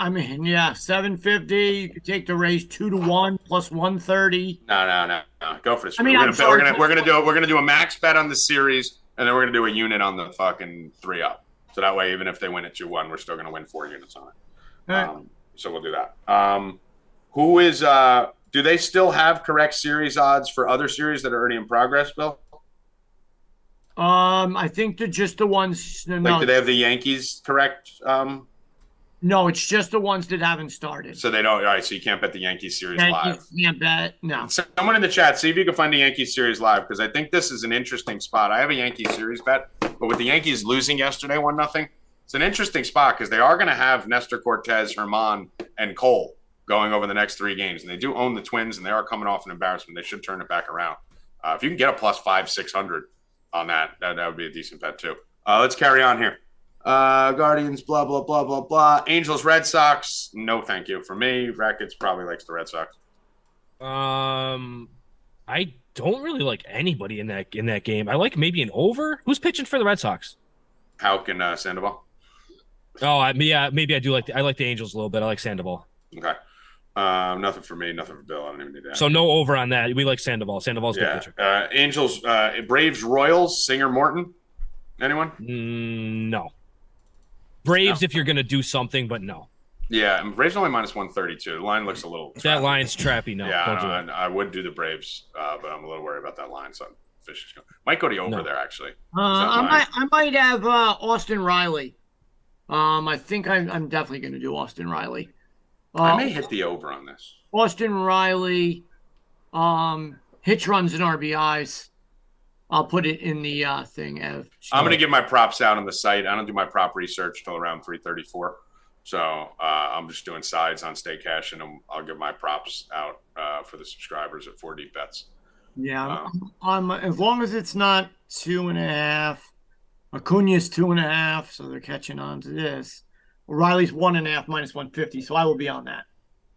750. You could take the Rays 2-1 plus 130. No. Go for it. We're gonna do a max bet on the series, and then we're gonna do a unit on the fucking 3-up. So that way, even if they win at 2-1, we're still gonna win 4 units on it. All right. So we'll do that. Who is? Do they still have correct series odds for other series that are already in progress, Bill? I think they're just the ones. Do they have the Yankees correct? No, it's just the ones that haven't started. So they don't. All right, so you can't bet the Yankees series live. Can't bet. No. Someone in the chat, see if you can find the Yankees series live, because I think this is an interesting spot. I have a Yankees series bet, but with the Yankees losing yesterday 1-0, it's an interesting spot because they are going to have Nestor Cortez, Herman, and Cole going over the next 3 games. And they do own the Twins, and they are coming off an embarrassment. They should turn it back around. If you can get a plus 500-600 on that would be a decent bet too. Let's carry on here. Guardians, blah, blah, blah, blah, blah. Angels, Red Sox. No, thank you. For me, Rackets probably likes the Red Sox. I don't really like anybody in that game. I like maybe an over. Who's pitching for the Red Sox? Houck and Sandoval. Oh, maybe I do like I like the Angels a little bit. I like Sandoval. Okay. Nothing for me. Nothing for Bill. I don't even need that. So no over on that. We like Sandoval. Sandoval's a good pitcher. Angels, Braves, Royals, Singer, Morton. Anyone? No. Braves, if you're going to do something, but no. Yeah, and Braves only minus 132. The line looks a little trappy. That line's trappy. No, yeah, don't do it. I would do the Braves, but I'm a little worried about that line. So Fish might go to over there actually. I might have Austin Riley. I think I'm definitely going to do Austin Riley. I may hit the over on this. Austin Riley, hitch runs and RBIs. I'll put it in the thing. I'm going to give my props out on the site. I don't do my prop research till around 3:34. So I'm just doing sides on Stay Cashin, and I'll give my props out for the subscribers at 4 Deep Bets. Yeah, I'm as long as it's not 2.5. Acuna's 2.5, so they're catching on to this. Riley's 1.5 minus 150, so I will be on that.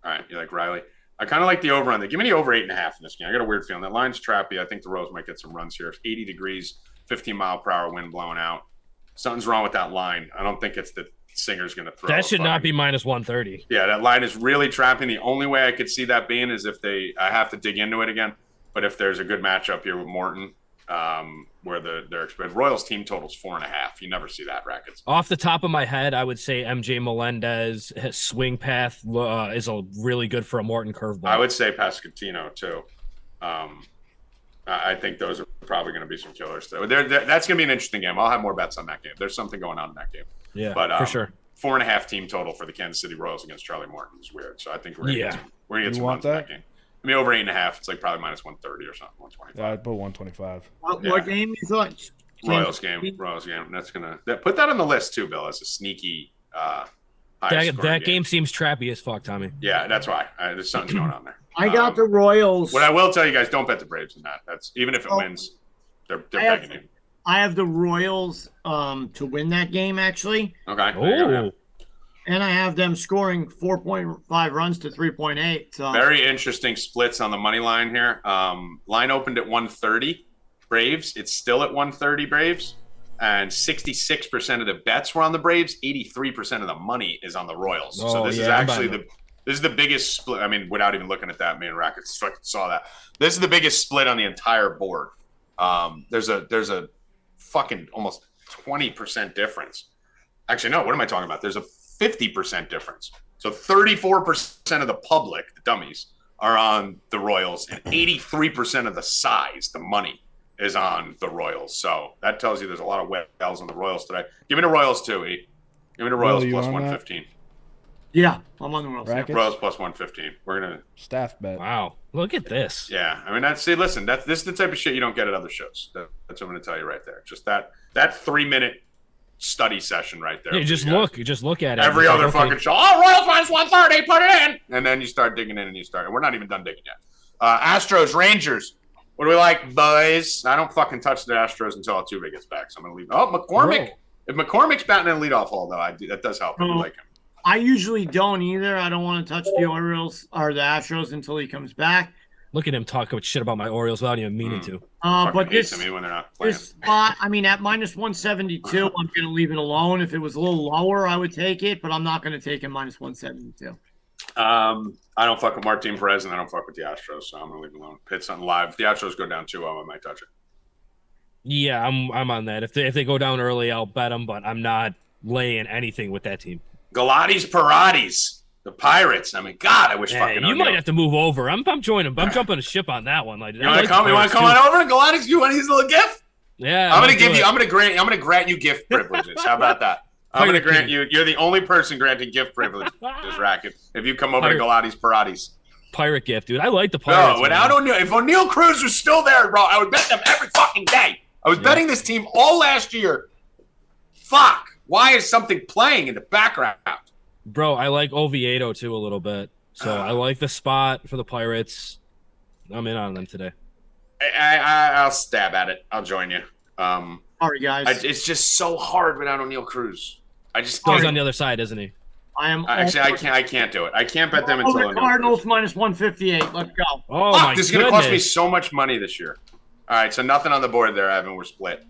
All right, you like Riley? I kind of like the over on that. Give me the over 8.5 in this game. I got a weird feeling that line's trappy. I think the Royals might get some runs here. It's 80 degrees, 15-mile-per-hour wind blowing out. Something's wrong with that line. I don't think it's the Singer's going to throw. That should not be minus 130. Yeah, that line is really trapping. The only way I could see that being is if I have to dig into it again. But if there's a good matchup here with Morton, where their Royals team totals 4.5, you never see that, Rackets. Off the top of my head, I would say MJ Melendez, his swing path is really good for a Morton curveball. I would say Pasquantino too. I think those are probably going to be some killers. That's going to be an interesting game. I'll have more bets on that game. There's something going on in that game. Yeah, but for sure. 4.5 team total for the Kansas City Royals against Charlie Morton is weird. So I think we're going to get some runs in that game. I mean, over 8.5, it's like probably minus 130 or something, 125. Yeah, I'd put 125. What game is it? Royals game. That's put that on the list too, Bill. As a sneaky. That game seems trappy as fuck, Tommy. Yeah, that's why. There's something going on there. I got the Royals. What I will tell you guys, don't bet the Braves in that. That's even if it wins, they're begging you. I have the Royals to win that game actually. Okay. Oh. And I have them scoring 4.5 runs to 3.8. So. Very interesting splits on the money line here. Line opened at 130 Braves. It's still at 130 Braves. And 66% of the bets were on the Braves. 83% of the money is on the Royals. So this is actually this is the biggest split. I mean, without even looking at that, me and Rackets saw that. This is the biggest split on the entire board. There's a fucking almost 20% difference. Actually, no, what am I talking about? There's a 50% difference. So 34% of the public, the dummies, are on the Royals, and 83% of the size, the money, is on the Royals. So that tells you there's a lot of whales on the Royals today. Give me the Royals too, E. Give me the Royals plus 115. That? Yeah, I'm on the Royals. Rackets? Royals plus 115. We're gonna staff bet. Wow, look at this. Yeah, I mean this is the type of shit you don't get at other shows. That's what I'm gonna tell you right there. Just that 3-minute study session right there. Yeah, you just look at it. Every other fucking show. Oh, Royals minus 130, put it in. And then you start digging in and we're not even done digging yet. Astros, Rangers. What do we like, boys? I don't fucking touch the Astros until Altuve gets back, so I'm going to leave. Oh, McCormick. Bro. If McCormick's batting in leadoff hole, though, that does help. I like him. I usually don't either. I don't want to touch the Orioles or the Astros until he comes back. Look at him talk shit about my Orioles without even meaning to. But this me when they're not playing. This spot, I mean, at minus 172, I'm going to leave it alone. If it was a little lower, I would take it, but I'm not going to take it minus 172. I don't fuck with Martin Perez, and I don't fuck with the Astros, so I'm going to leave it alone. Hit something live. If the Astros go down 2-0, I might touch it. Yeah, I'm on that. If they go down early, I'll bet them, but I'm not laying anything with that team. Galati's Paratis. The Pirates. I mean, God, I wish fucking. You might have to move over. I'm joining. I'm jumping a ship on that one. Like, you want to come? You want to come on over? Galati's, you want to use a little gift? Yeah. I'm gonna grant you gift privileges. How about that? I'm gonna grant you. You're the only person granting gift privileges, Racket. If you come over to Galati's Paratis. Pirate gift, dude. I like the Pirates. No, without O'Neal, if O'Neal Cruz was still there, bro, I would bet them every fucking day. I was betting this team all last year. Fuck. Why is something playing in the background? Bro, I like Oviedo too a little bit. So I like the spot for the Pirates. I'm in on them today. I'll stab at it. I'll join you. Sorry, guys. It's just so hard without O'Neal Cruz. I just He's can't. on the other side, isn't he? Actually, I can't do it. I can't bet them until O'Neal Cardinals Cruz. minus 158. Let's go. Oh, Fuck, my this is goodness. going to cost me so much money this year. All right, so nothing on the board there, Evan. We're split.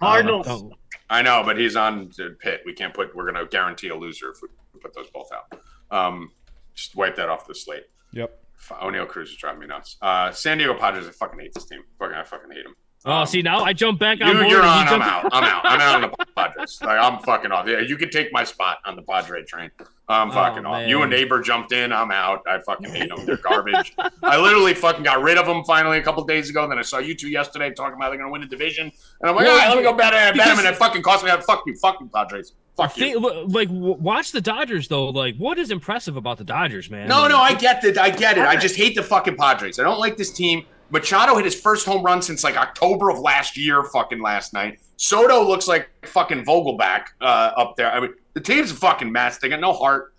Cardinals. Oh. I know, but he's on Pitt. We can't put. We're going to guarantee a loser if we put those both out. Just wipe that off the slate. Yep. O'Neal Cruz is driving me nuts. San Diego Padres. I fucking hate this team. I fucking hate them. Oh, see, now I jump back on board. You're on. I'm out. I'm out on the Padres. Like, I'm fucking off. Yeah, you can take my spot on the Padre train. I'm fucking off. Man. You and Neighbor jumped in. I'm out. I fucking hate them. They're garbage. I literally fucking got rid of them finally a couple days ago. And then I saw you two yesterday talking about they're going to win the division. And I'm like, all right, let me go bet them. And it fucking cost me that. Fuck you. Fucking Padres. Fuck you. Watch the Dodgers, though. Like, what is impressive about the Dodgers, man? No, I get it. I get it. I just hate the fucking Padres. I don't like this team. Machado hit his first home run since like October of last year, fucking last night. Soto looks like fucking Vogelback up there. I mean, the team's a fucking mess. They got no heart.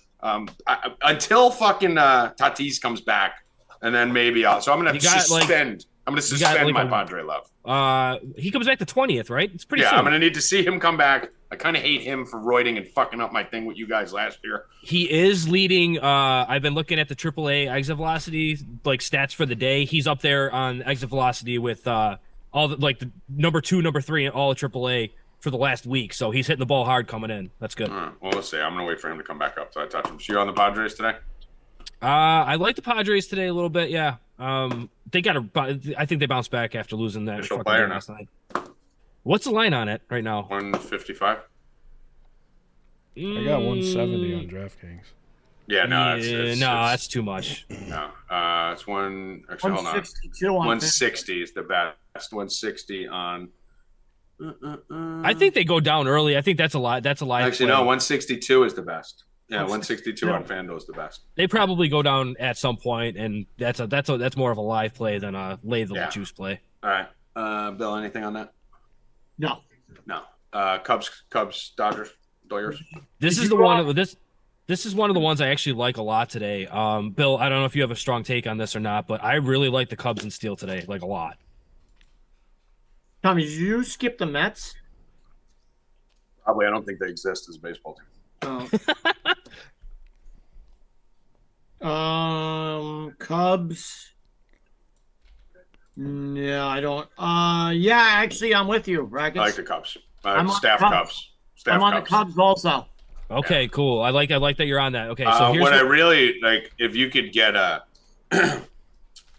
Until fucking Tatis comes back, and then maybe I'm going to suspend. I'm going to suspend my Padre love. He comes back the 20th, right? It's pretty soon. I'm going to need to see him come back. I kind of hate him for roiding and fucking up my thing with you guys last year. He is leading. I've been looking at the AAA exit velocity like stats for the day. He's up there on exit velocity with all the the number 2, number 3 in all of AAA for the last week. So he's hitting the ball hard coming in. That's good. All right. Well, let's see. I'm going to wait for him to come back up so I touch him. So you on the Padres today? I like the Padres today a little bit. Yeah. They got I think they bounced back after losing that Official fucking player game last night. What's the line on it right now? 155. I got 170 on DraftKings. Yeah, no, that's too much. No, it's one. Actually, hold on. 162 on 160 is the best. 160 on. I think they go down early. I think that's a lot. That's a lie. Actually, no, 162 is the best. Yeah, 162 on FanDuel is the best. They probably go down at some point, and that's more of a live play than a lay the juice play. All right, Bill, anything on that? No. Cubs, Dodgers, Doyers. This is one of the ones I actually like a lot today. Bill, I don't know if you have a strong take on this or not, but I really like the Cubs and Steele today, like a lot. Tommy, did you skip the Mets? Probably. I don't think they exist as a baseball team. Cubs. No, I don't. Yeah, actually, I'm with you, Rackets. I like the Cubs. Staff Cubs. I'm on the Cubs also. Okay, cool. I like that you're on that. Okay, so here's what I really like. If you could get the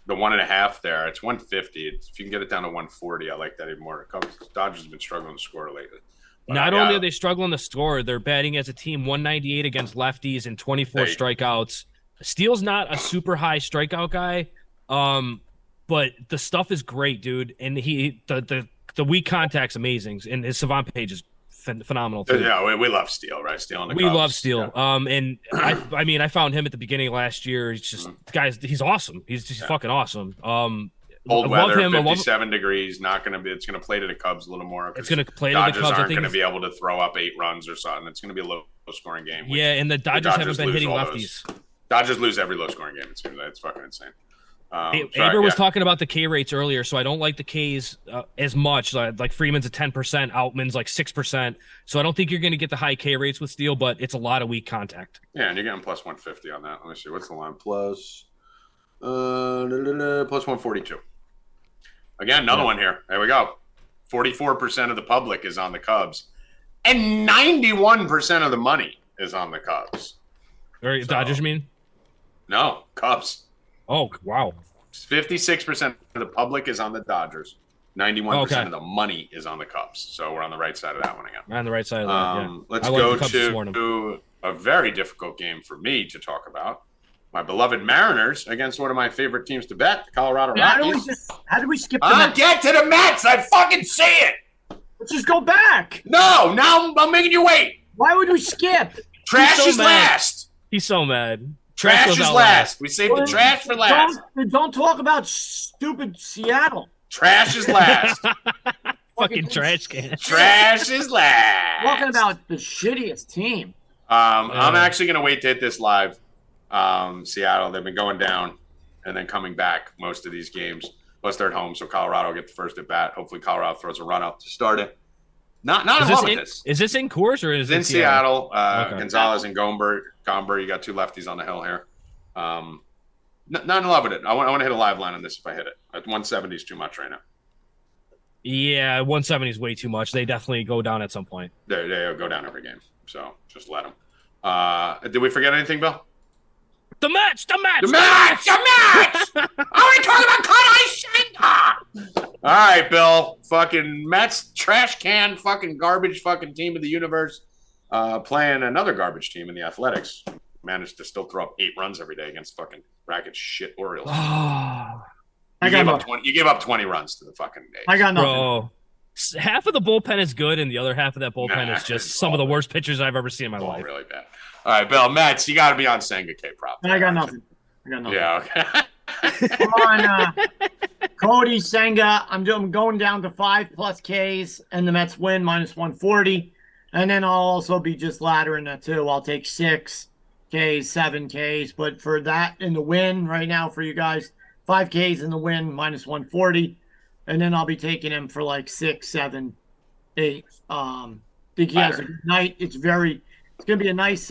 1.5 there, it's 150. If you can get it down to 140, I like that even more. Dodgers have been struggling to score lately. But not only are they struggling to score, they're batting as a team 198 against lefties and 24 strikeouts. Steele's not a super high strikeout guy, but the stuff is great, dude. And the weak contact's amazing, and his savant page is phenomenal too. Yeah, we love Steele, right? Steele on the Cubs. Love Steele. Yeah. And I found him at the beginning of last year. He's just he's awesome. He's just fucking awesome. Cold weather, 57 degrees. Not going to be. It's going to play to the Cubs a little more. It's going to play to Dodgers the Cubs. Aren't going to be able to throw up 8 runs or something. It's going to be a low-scoring game. Yeah, and the Dodgers haven't been hitting lefties. Dodgers lose every low-scoring game. It's fucking insane. Aber was talking about the K rates earlier, so I don't like the Ks as much. Like Freeman's at 10%, Outman's like 6%. So I don't think you're going to get the high K rates with Steele, but it's a lot of weak contact. Yeah, and you're getting plus 150 on that. Let me see. What's the line? Plus 142. Again, another one here. There we go. 44% of the public is on the Cubs, and 91% of the money is on the Cubs. Dodgers, mean? No, Cubs. Oh, wow. 56% of the public is on the Dodgers. 91% of the money is on the Cubs. So we're on the right side of that one again. On the right side of that, yeah. Let's go to a very difficult game for me to talk about. My beloved Mariners against one of my favorite teams to bet, the Colorado Rockies. How did we skip the Mets? Get to the Mets. I fucking see it. Let's just go back. No, now I'm making you wait. Why would we skip? Trash is last. He's so mad. Trash is last. We saved the trash for last. Don't talk about stupid Seattle. Trash is last. Fucking trash can. Trash is last. Talking about the shittiest team. I'm actually going to wait to hit this live. Seattle, they've been going down and then coming back most of these games. Plus, they're at home, so Colorado will get the first at bat. Hopefully, Colorado throws a run out to start it. Not in love with this. Is this in Coors or is it in Seattle? Okay. Gonzalez and Gomber. You got two lefties on the hill here. Not in love with it. I want to hit a live line on this if I hit it. At 170 is too much right now. Yeah, 170 is way too much. They definitely go down at some point. They go down every game, so just let them. Did we forget anything, Bill? The Mets! I want to talk about Cody. All right, Bill. Fucking Mets, trash can, fucking garbage, fucking team of the universe, playing another garbage team in the Athletics. Managed to still throw up 8 runs every day against fucking Rackets shit Orioles. You gave up 20 runs to the fucking A's. I got nothing. Bro, half of the bullpen is good, and the other half of that bullpen is just some of the worst pitchers I've ever seen in my life. Really bad. All right, Bill, Mets, you got to be on Senga K prop. I got nothing. Yeah, okay. Come on, Cody Senga. I'm going down to 5+ Ks, and the Mets win -140. And then I'll also be just laddering that too. I'll take 6 Ks, 7 Ks. But for that in the win right now for you guys, 5 Ks in the win -140. And then I'll be taking him for like 6, 7, 8. Think he has a good night. It's going to be a nice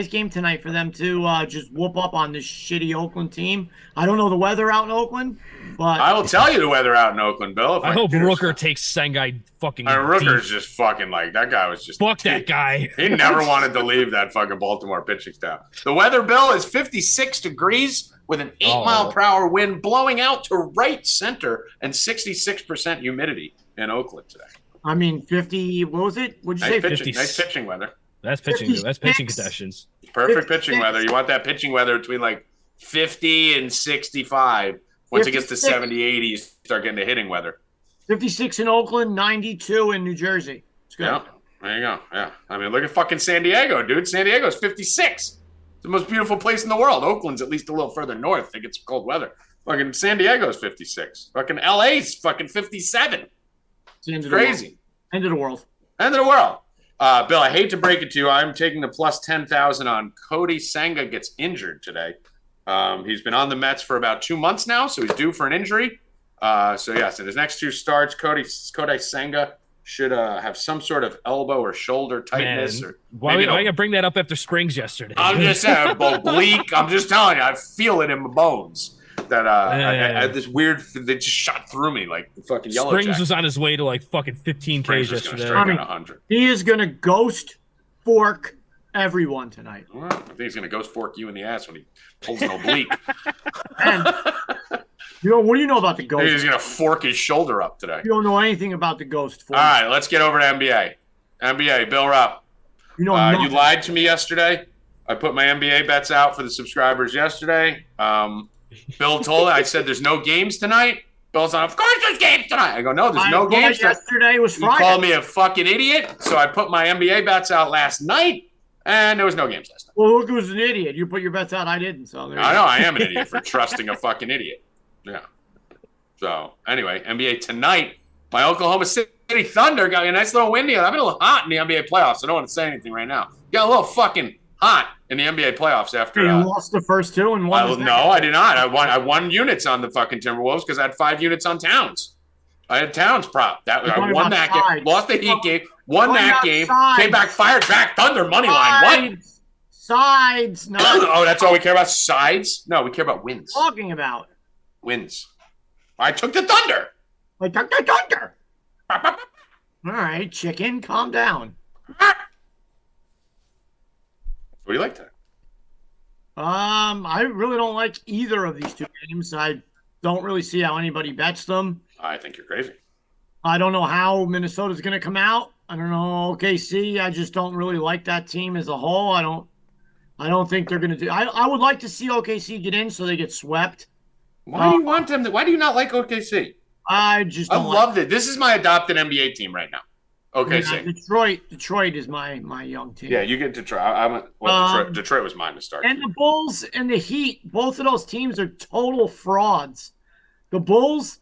game tonight for them to just whoop up on this shitty Oakland team. I don't know the weather out in Oakland, but I will tell you the weather out in Oakland, Bill. I hope Rooker takes Sengai fucking. Rooker's just fucking like that guy was just fuck that guy. He never wanted to leave that fucking Baltimore pitching staff. The weather, Bill, is 56 degrees with an 8-mile-per-hour wind blowing out to right center and 66% humidity in Oakland today. I mean, 50. What was it? What'd you say? 50. Nice pitching weather. That's pitching. 56. That's pitching conditions. Perfect pitching weather. You want that pitching weather between like 50 and 65. Once 56. It gets to 70, 80, you start getting the hitting weather. 56 in Oakland, 92 in New Jersey. It's good. Yeah, there you go. Yeah. I mean, look at fucking San Diego, dude. San Diego's 56. It's the most beautiful place in the world. Oakland's at least a little further north. They get some cold weather. Fucking San Diego's 56. Fucking LA's fucking 57. It's crazy. End of the world. End of the world. Bill, I hate to break it to you. I'm taking the plus 10,000 on Cody Senga gets injured today. He's been on the Mets for about 2 months now, so he's due for an injury. So in his next 2 starts, Cody Senga should have some sort of elbow or shoulder tightness. Man, why are you going to bring that up after Springs yesterday? I'm just saying, oblique. I'm just telling you, I feel it in my bones. That I had this weird that just shot through me like the fucking yellow. Springs was on his way to like fucking 15 Ks yesterday. He is gonna ghost fork everyone tonight. Well, I think he's gonna ghost fork you in the ass when he pulls an oblique. And what do you know about the ghost? He's gonna fork his shoulder up today. You don't know anything about the ghost fork. All right, let's get over to NBA. NBA, Bill Rupp. You lied to me yesterday. I put my NBA bets out for the subscribers yesterday. Bill told I said there's no games tonight. Bill's on, of course there's games tonight. I go, no, there's no games tonight. Yesterday was Friday. You called me a fucking idiot, so I put my NBA bets out last night, and there was no games last night. Well, look who's an idiot. You put your bets out, I didn't. So I know, I am an idiot for trusting a fucking idiot. Yeah. So, anyway, NBA tonight, my Oklahoma City Thunder got a nice little windy. I've been a little hot in the NBA playoffs. I don't want to say anything right now. Got a little fucking hot in the NBA playoffs after. You lost the first 2 and won. No, I did not. I won units on the fucking Timberwolves because I had 5 units on Towns. I had Towns prop. I won that game. Lost the Heat game. Won that game. Came back, fired back. Thunder money line. What? Sides. No. Oh, that's all we care about? Sides? No, we care about wins. Talking about wins. I took the Thunder. I took the Thunder. All right, chicken, calm down. What do you like today? I really don't like either of these 2 games. I don't really see how anybody bets them. I think you're crazy. I don't know how Minnesota's going to come out. I don't know OKC. I just don't really like that team as a whole. I don't think they're going to do. I would like to see OKC get in so they get swept. Why do you want them? Why do you not like OKC? I love it. This is my adopted NBA team right now. Okay, yeah, Detroit is my young team. Yeah, you get Detroit. Detroit was mine to start. And the Bulls and the Heat, both of those teams are total frauds. The Bulls,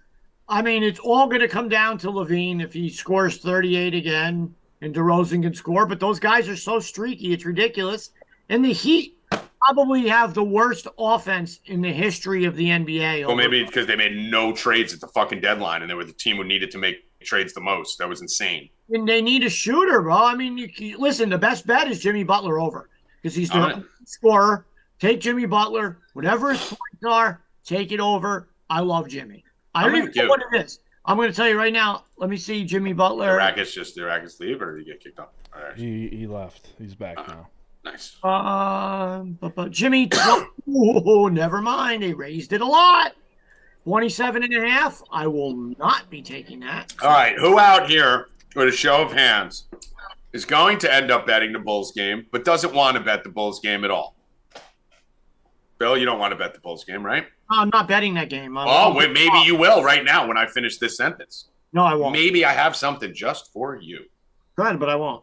I mean, it's all going to come down to Levine if he scores 38 again, and DeRozan can score. But those guys are so streaky, it's ridiculous. And the Heat, probably have the worst offense in the history of the NBA. Well, maybe because they made no trades at the fucking deadline, and they were the team who needed to make trades the most. That was insane. And they need a shooter, bro. I mean, listen, the best bet is Jimmy Butler over because he's the scorer. Take Jimmy Butler. Whatever his points are, take it over. I love Jimmy. I don't even know what it is. I'm going to tell you right now. Let me see Jimmy Butler. The Rackets leave, or did he get kicked off? Right. He left. He's back now. Nice. But Jimmy, never mind. They raised it a lot. 27.5. I will not be taking that. All right. Who out here, with a show of hands, is going to end up betting the Bulls game, but doesn't want to bet the Bulls game at all? Bill, you don't want to bet the Bulls game, right? I'm not betting that game. Wait, maybe you will right now when I finish this sentence. No, I won't. Maybe I have something just for you. Go ahead, but I won't.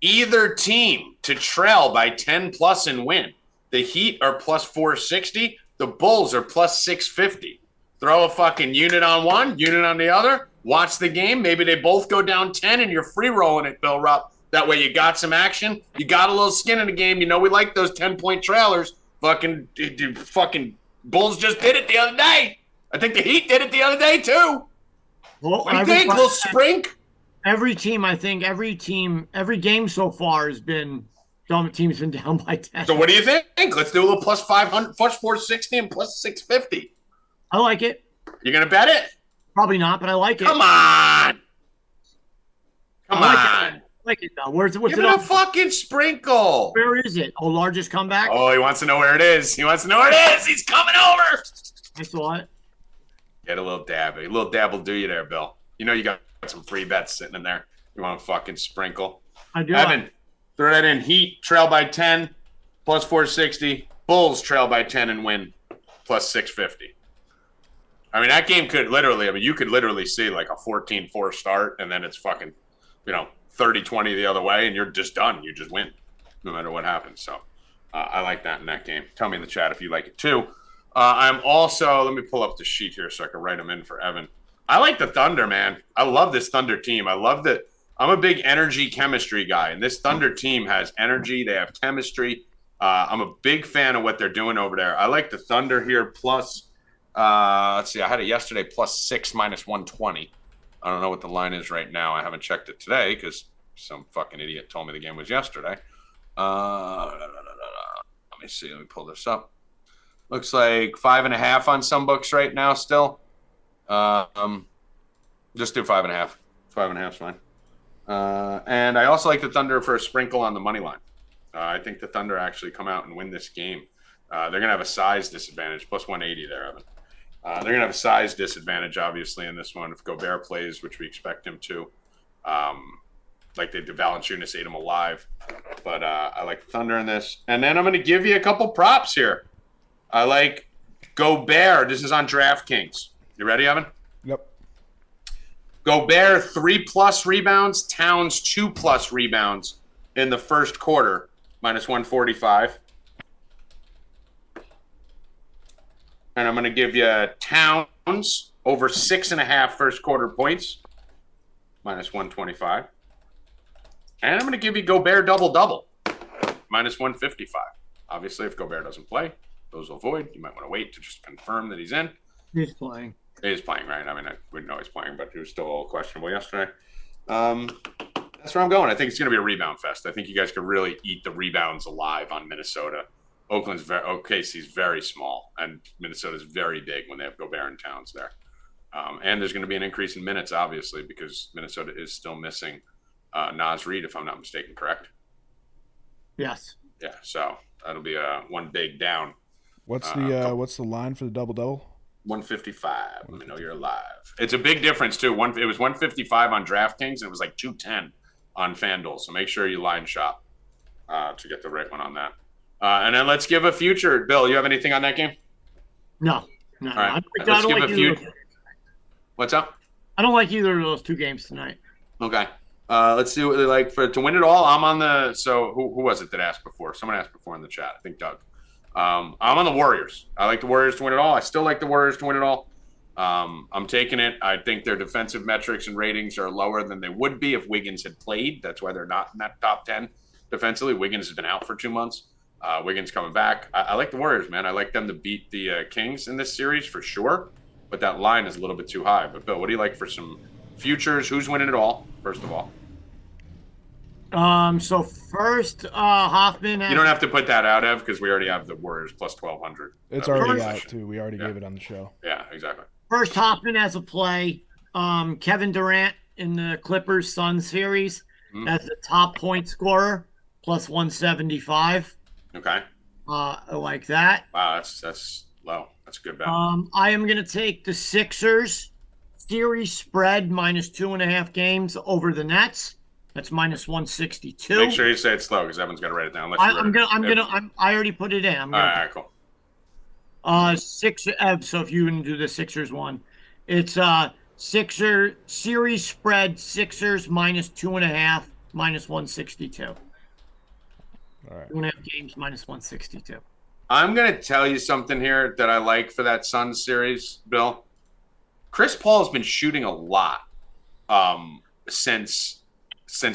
Either team to trail by 10 plus and win. The Heat are plus 460. The Bulls are plus 650. Throw a fucking unit on one, unit on the other. Watch the game. Maybe they both go down 10 and you're free rolling it, Bill Rupp. That way you got some action. You got a little skin in the game. You know we like those 10-point trailers. Fucking Bulls just did it the other day. I think the Heat did it the other day too. Well, what do you think? Little sprink? Every team, I think, every game so far has been team's been down by 10. So what do you think? Let's do a little plus 500, plus 460, and plus 650. I like it. You gonna bet it? Probably not, but I like it. Come on. I like it though. What's Give it it a fucking sprinkle. Where is it? Oh, largest comeback? Oh, he wants to know where it is. He's coming over. I saw it. Get a little dab. A little dab will do you there, Bill. You know you got some free bets sitting in there. You want to fucking sprinkle? I do. Evan, throw that in. Heat trail by 10, plus 460. Bulls trail by 10 and win, plus 650. I mean, that game could literally, you could literally see like a 14-4 start, and then it's fucking, 30-20 the other way, and you're just done. You just win, no matter what happens. So I like that in that game. Tell me in the chat if you like it too. I'm also, let me pull up the sheet here so I can write them in for Evan. I like the Thunder, man. I love this Thunder team. I love that. I'm a big energy chemistry guy, and this Thunder team has energy. They have chemistry. I'm a big fan of what they're doing over there. I like the Thunder here plus, let's see, I had it yesterday plus 6 minus 120. I don't know what the line is right now. I haven't checked it today because some fucking idiot told me the game was yesterday. Let me see. Let me pull this up. Looks like 5.5 on some books right now still. Just do 5.5. 5.5 is fine. And I also like the Thunder for a sprinkle on the money line. I think the Thunder actually come out and win this game. They're going to have a size disadvantage, plus 180 there, Evan. They're going to have a size disadvantage, obviously, in this one if Gobert plays, which we expect him to. Like they did, Valanciunas ate him alive. But I like the Thunder in this. And then I'm going to give you a couple props here. I like Gobert. This is on DraftKings. You ready, Evan? Yep. Gobert, 3+ rebounds. Towns, 2+ rebounds in the first quarter, minus 145. And I'm going to give you Towns over 6.5 first quarter points, minus 125. And I'm going to give you Gobert double-double, minus 155. Obviously, if Gobert doesn't play, those will void. You might want to wait to just confirm that he's in. He's playing. He is playing, right? I mean, I wouldn't know he's playing, but he was still a little questionable yesterday. That's where I'm going. I think it's going to be a rebound fest. I think you guys could really eat the rebounds alive on Minnesota. OKC's very small, and Minnesota's very big when they have Gobert and Towns there. And there's going to be an increase in minutes, obviously, because Minnesota is still missing Naz Reid, if I'm not mistaken, correct? Yes. Yeah, so that'll be one big down. What's the line for the double-double? 155. Let me know you're alive. It's a big difference, too. It was 155 on DraftKings, and it was like 210 on FanDuel. So make sure you line shop to get the right one on that. And then let's give a future. Bill, you have anything on that game? No. All right. Let's give a future. What's up? I don't like either of those two games tonight. Okay. Let's see what they like to win it all. I'm on the. So who was it that asked before? Someone asked before in the chat. I think Doug. I'm on the Warriors. I like the Warriors to win it all. I still like the Warriors to win it all. I'm taking it. I think their defensive metrics and ratings are lower than they would be if Wiggins had played. That's why they're not in that top 10 defensively. Wiggins has been out for 2 months. Wiggins coming back. I like the Warriors, man. I like them to beat the Kings in this series for sure. But that line is a little bit too high. But, Bill, what do you like for some futures? Who's winning it all, first of all? So first, Hoffman. You don't have to put that out, Ev, because we already have the Warriors plus 1,200. It's already out, too. We already gave it on the show. Yeah, exactly. First, Hoffman has a play. Kevin Durant in the Clippers-Suns series as the top point scorer, plus 175. Okay. I like that. Wow, that's low. That's a good bet. I am going to take the Sixers series spread minus 2.5 games over the Nets. That's minus 162. Make sure you say it slow because Evan's got to write it down. I already put it in. All right, cool. So if you can do the Sixers one, it's Sixer series spread Sixers minus 2.5 minus 162. All right. 2.5 games minus 162. I'm going to tell you something here that I like for that Suns series, Bill. Chris Paul has been shooting a lot since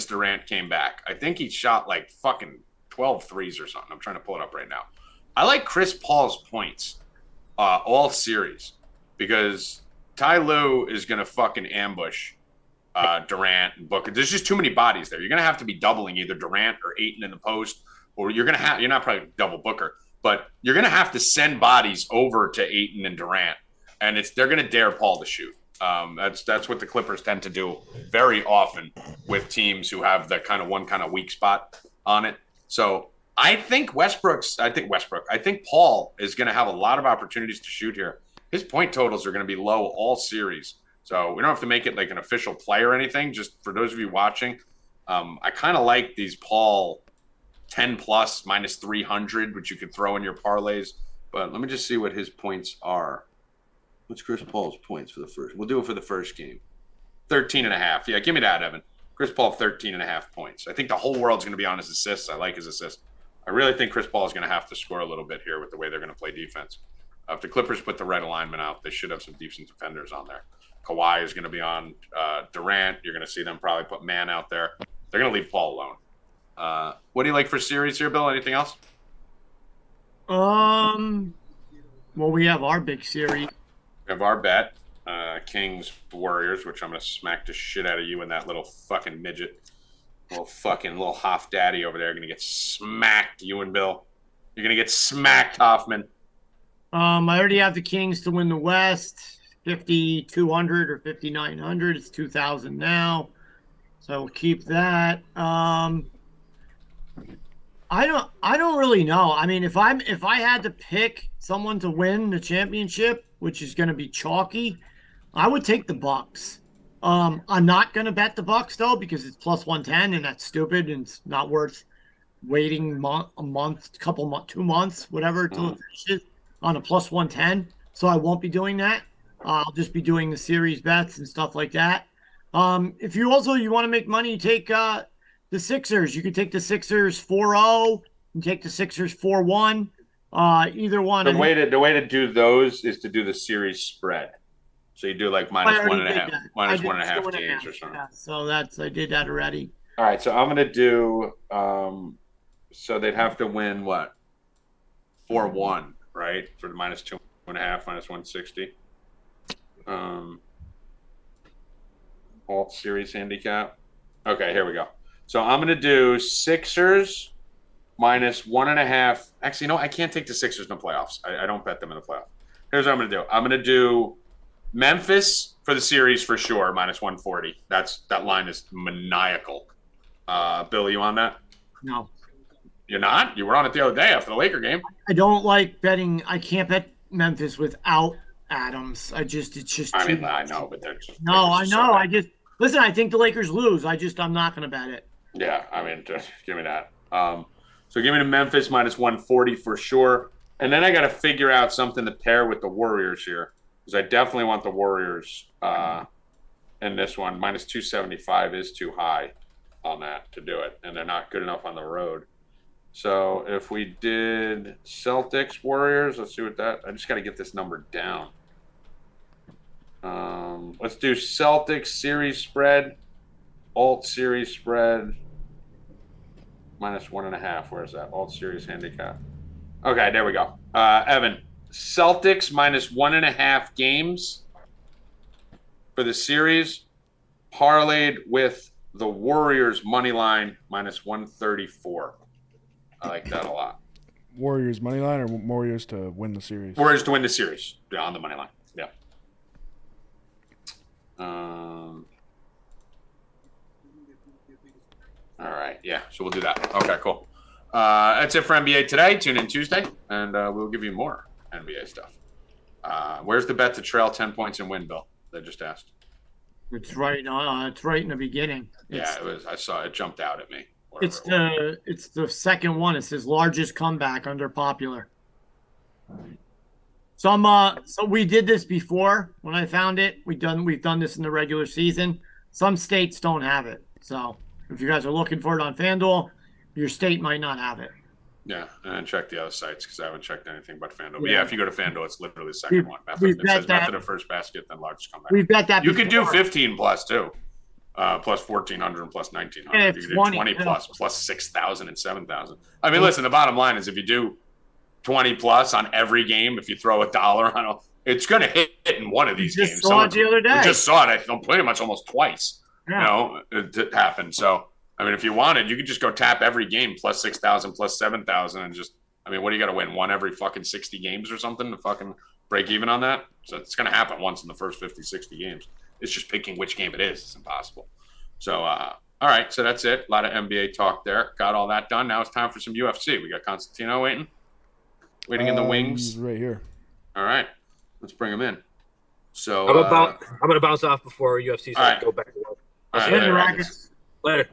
Durant came back. I think he shot like fucking 12 threes or something. I'm trying to pull it up right now. I like Chris Paul's points all series because Ty Lue is going to fucking ambush Durant and Booker. There's just too many bodies there. You're going to have to be doubling either Durant or Ayton in the post, or you're not probably double Booker, but you're going to have to send bodies over to Ayton and Durant, and they're going to dare Paul to shoot. That's what the Clippers tend to do very often with teams who have the kind of weak spot on it. So I think Paul is going to have a lot of opportunities to shoot here. His point totals are going to be low all series. So we don't have to make it like an official play or anything. Just for those of you watching, I kind of like these Paul 10 plus minus 300, which you could throw in your parlays. But let me just see what his points are. What's Chris Paul's points for the first? We'll do it for the first game. 13.5. Yeah, give me that, Evan. Chris Paul, 13.5 points. I think the whole world's going to be on his assists. I like his assists. I really think Chris Paul is going to have to score a little bit here with the way they're going to play defense. If the Clippers put the right alignment out, they should have some decent defenders on there. Kawhi is going to be on Durant. You're going to see them probably put Man out there. They're going to leave Paul alone. What do you like for series here, Bill? Anything else? Well, we have our big series. We have our bet, Kings Warriors, which I'm going to smack the shit out of you and that little fucking midget. Little Hoff daddy over there. Going to get smacked, you and Bill. You're going to get smacked, Hoffman. I already have the Kings to win the West, 5,200 or 5,900. It's 2,000 now, so we'll keep that. I don't really know. I mean, if I had to pick someone to win the championship, which is going to be chalky, I would take the Bucks. I'm not going to bet the Bucks though because it's plus 110 and that's stupid and it's not worth waiting a month, 2 months, whatever till it finishes on a plus 110. So I won't be doing that. I'll just be doing the series bets and stuff like that. If you want to make money, you take the Sixers. You can take the Sixers 4-0 and take the Sixers 4-1. Either one. The way to do those is to do the series spread. So you do like minus 1.5 games or something. Yeah, so I did that already. All right, so I'm gonna do. So they'd have to win what? 4-1, right? For the minus 2.5, minus 160. Alt series handicap. Okay, here we go. So I'm gonna do Sixers minus 1.5. Actually, no, I can't take the Sixers in the playoffs. I don't bet them in the playoffs. Here's what I'm going to do. I'm going to do Memphis for the series for sure, minus 140. That line is maniacal. Bill, you on that? No. You're not? You were on it the other day after the Laker game. I don't like betting. I can't bet Memphis without Adams. It's just. I mean, I know, but they're just. No, I know. Listen. I think the Lakers lose. I'm not going to bet it. Yeah, I mean, just give me that. So give me the Memphis minus 140 for sure. And then I got to figure out something to pair with the Warriors here because I definitely want the Warriors in this one. Minus 275 is too high on that to do it, and they're not good enough on the road. So if we did Celtics Warriors, let's see what that. I just got to get this number down. Let's do Celtics series spread, alt series spread. minus 1.5. Where's that? Alt Series handicap. Okay, there we go. Evan, Celtics minus 1.5 games for the series, parlayed with the Warriors money line minus 134. I like that a lot. Warriors money line or Warriors to win the series? Warriors to win the series. Yeah, on the money line. Yeah. All right. Yeah. So we'll do that. Okay. Cool. That's it for NBA today. Tune in Tuesday, and we'll give you more NBA stuff. Where's the bet to trail 10 points and win, Bill? They just asked. It's right. It's right in the beginning. It was. I saw it. Jumped out at me. It's the second one. It says largest comeback under popular. So we did this before when I found it. We've done this in the regular season. Some states don't have it. So if you guys are looking for it on FanDuel, your state might not have it. Yeah, and check the other sites because I haven't checked anything but FanDuel. But yeah, if you go to FanDuel, it's literally the second one. It says method of first basket, then largest comeback. We bet that you could do 15 plus too. Plus 1,400 and plus 1,900. Yeah, you could do 20 plus 6,000 and 7,000. I mean, listen, the bottom line is if you do 20 plus on every game, if you throw $1 on it's going to hit in one of these games. Just saw it the other day. We just saw it pretty much almost twice. Yeah. It happened. So, I mean, if you wanted, you could just go tap every game plus 6,000, plus 7,000 and just, I mean, what do you got to win? One every fucking 60 games or something to fucking break even on that? So it's going to happen once in the first 50, 60 games. It's just picking which game it is. It's impossible. So, all right. So that's it. A lot of NBA talk there. Got all that done. Now it's time for some UFC. We got Constantino waiting in the wings. He's right here. All right. Let's bring him in. So I'm going to bounce off before UFC so I can go back to work. All right. Later, Rackets. Later.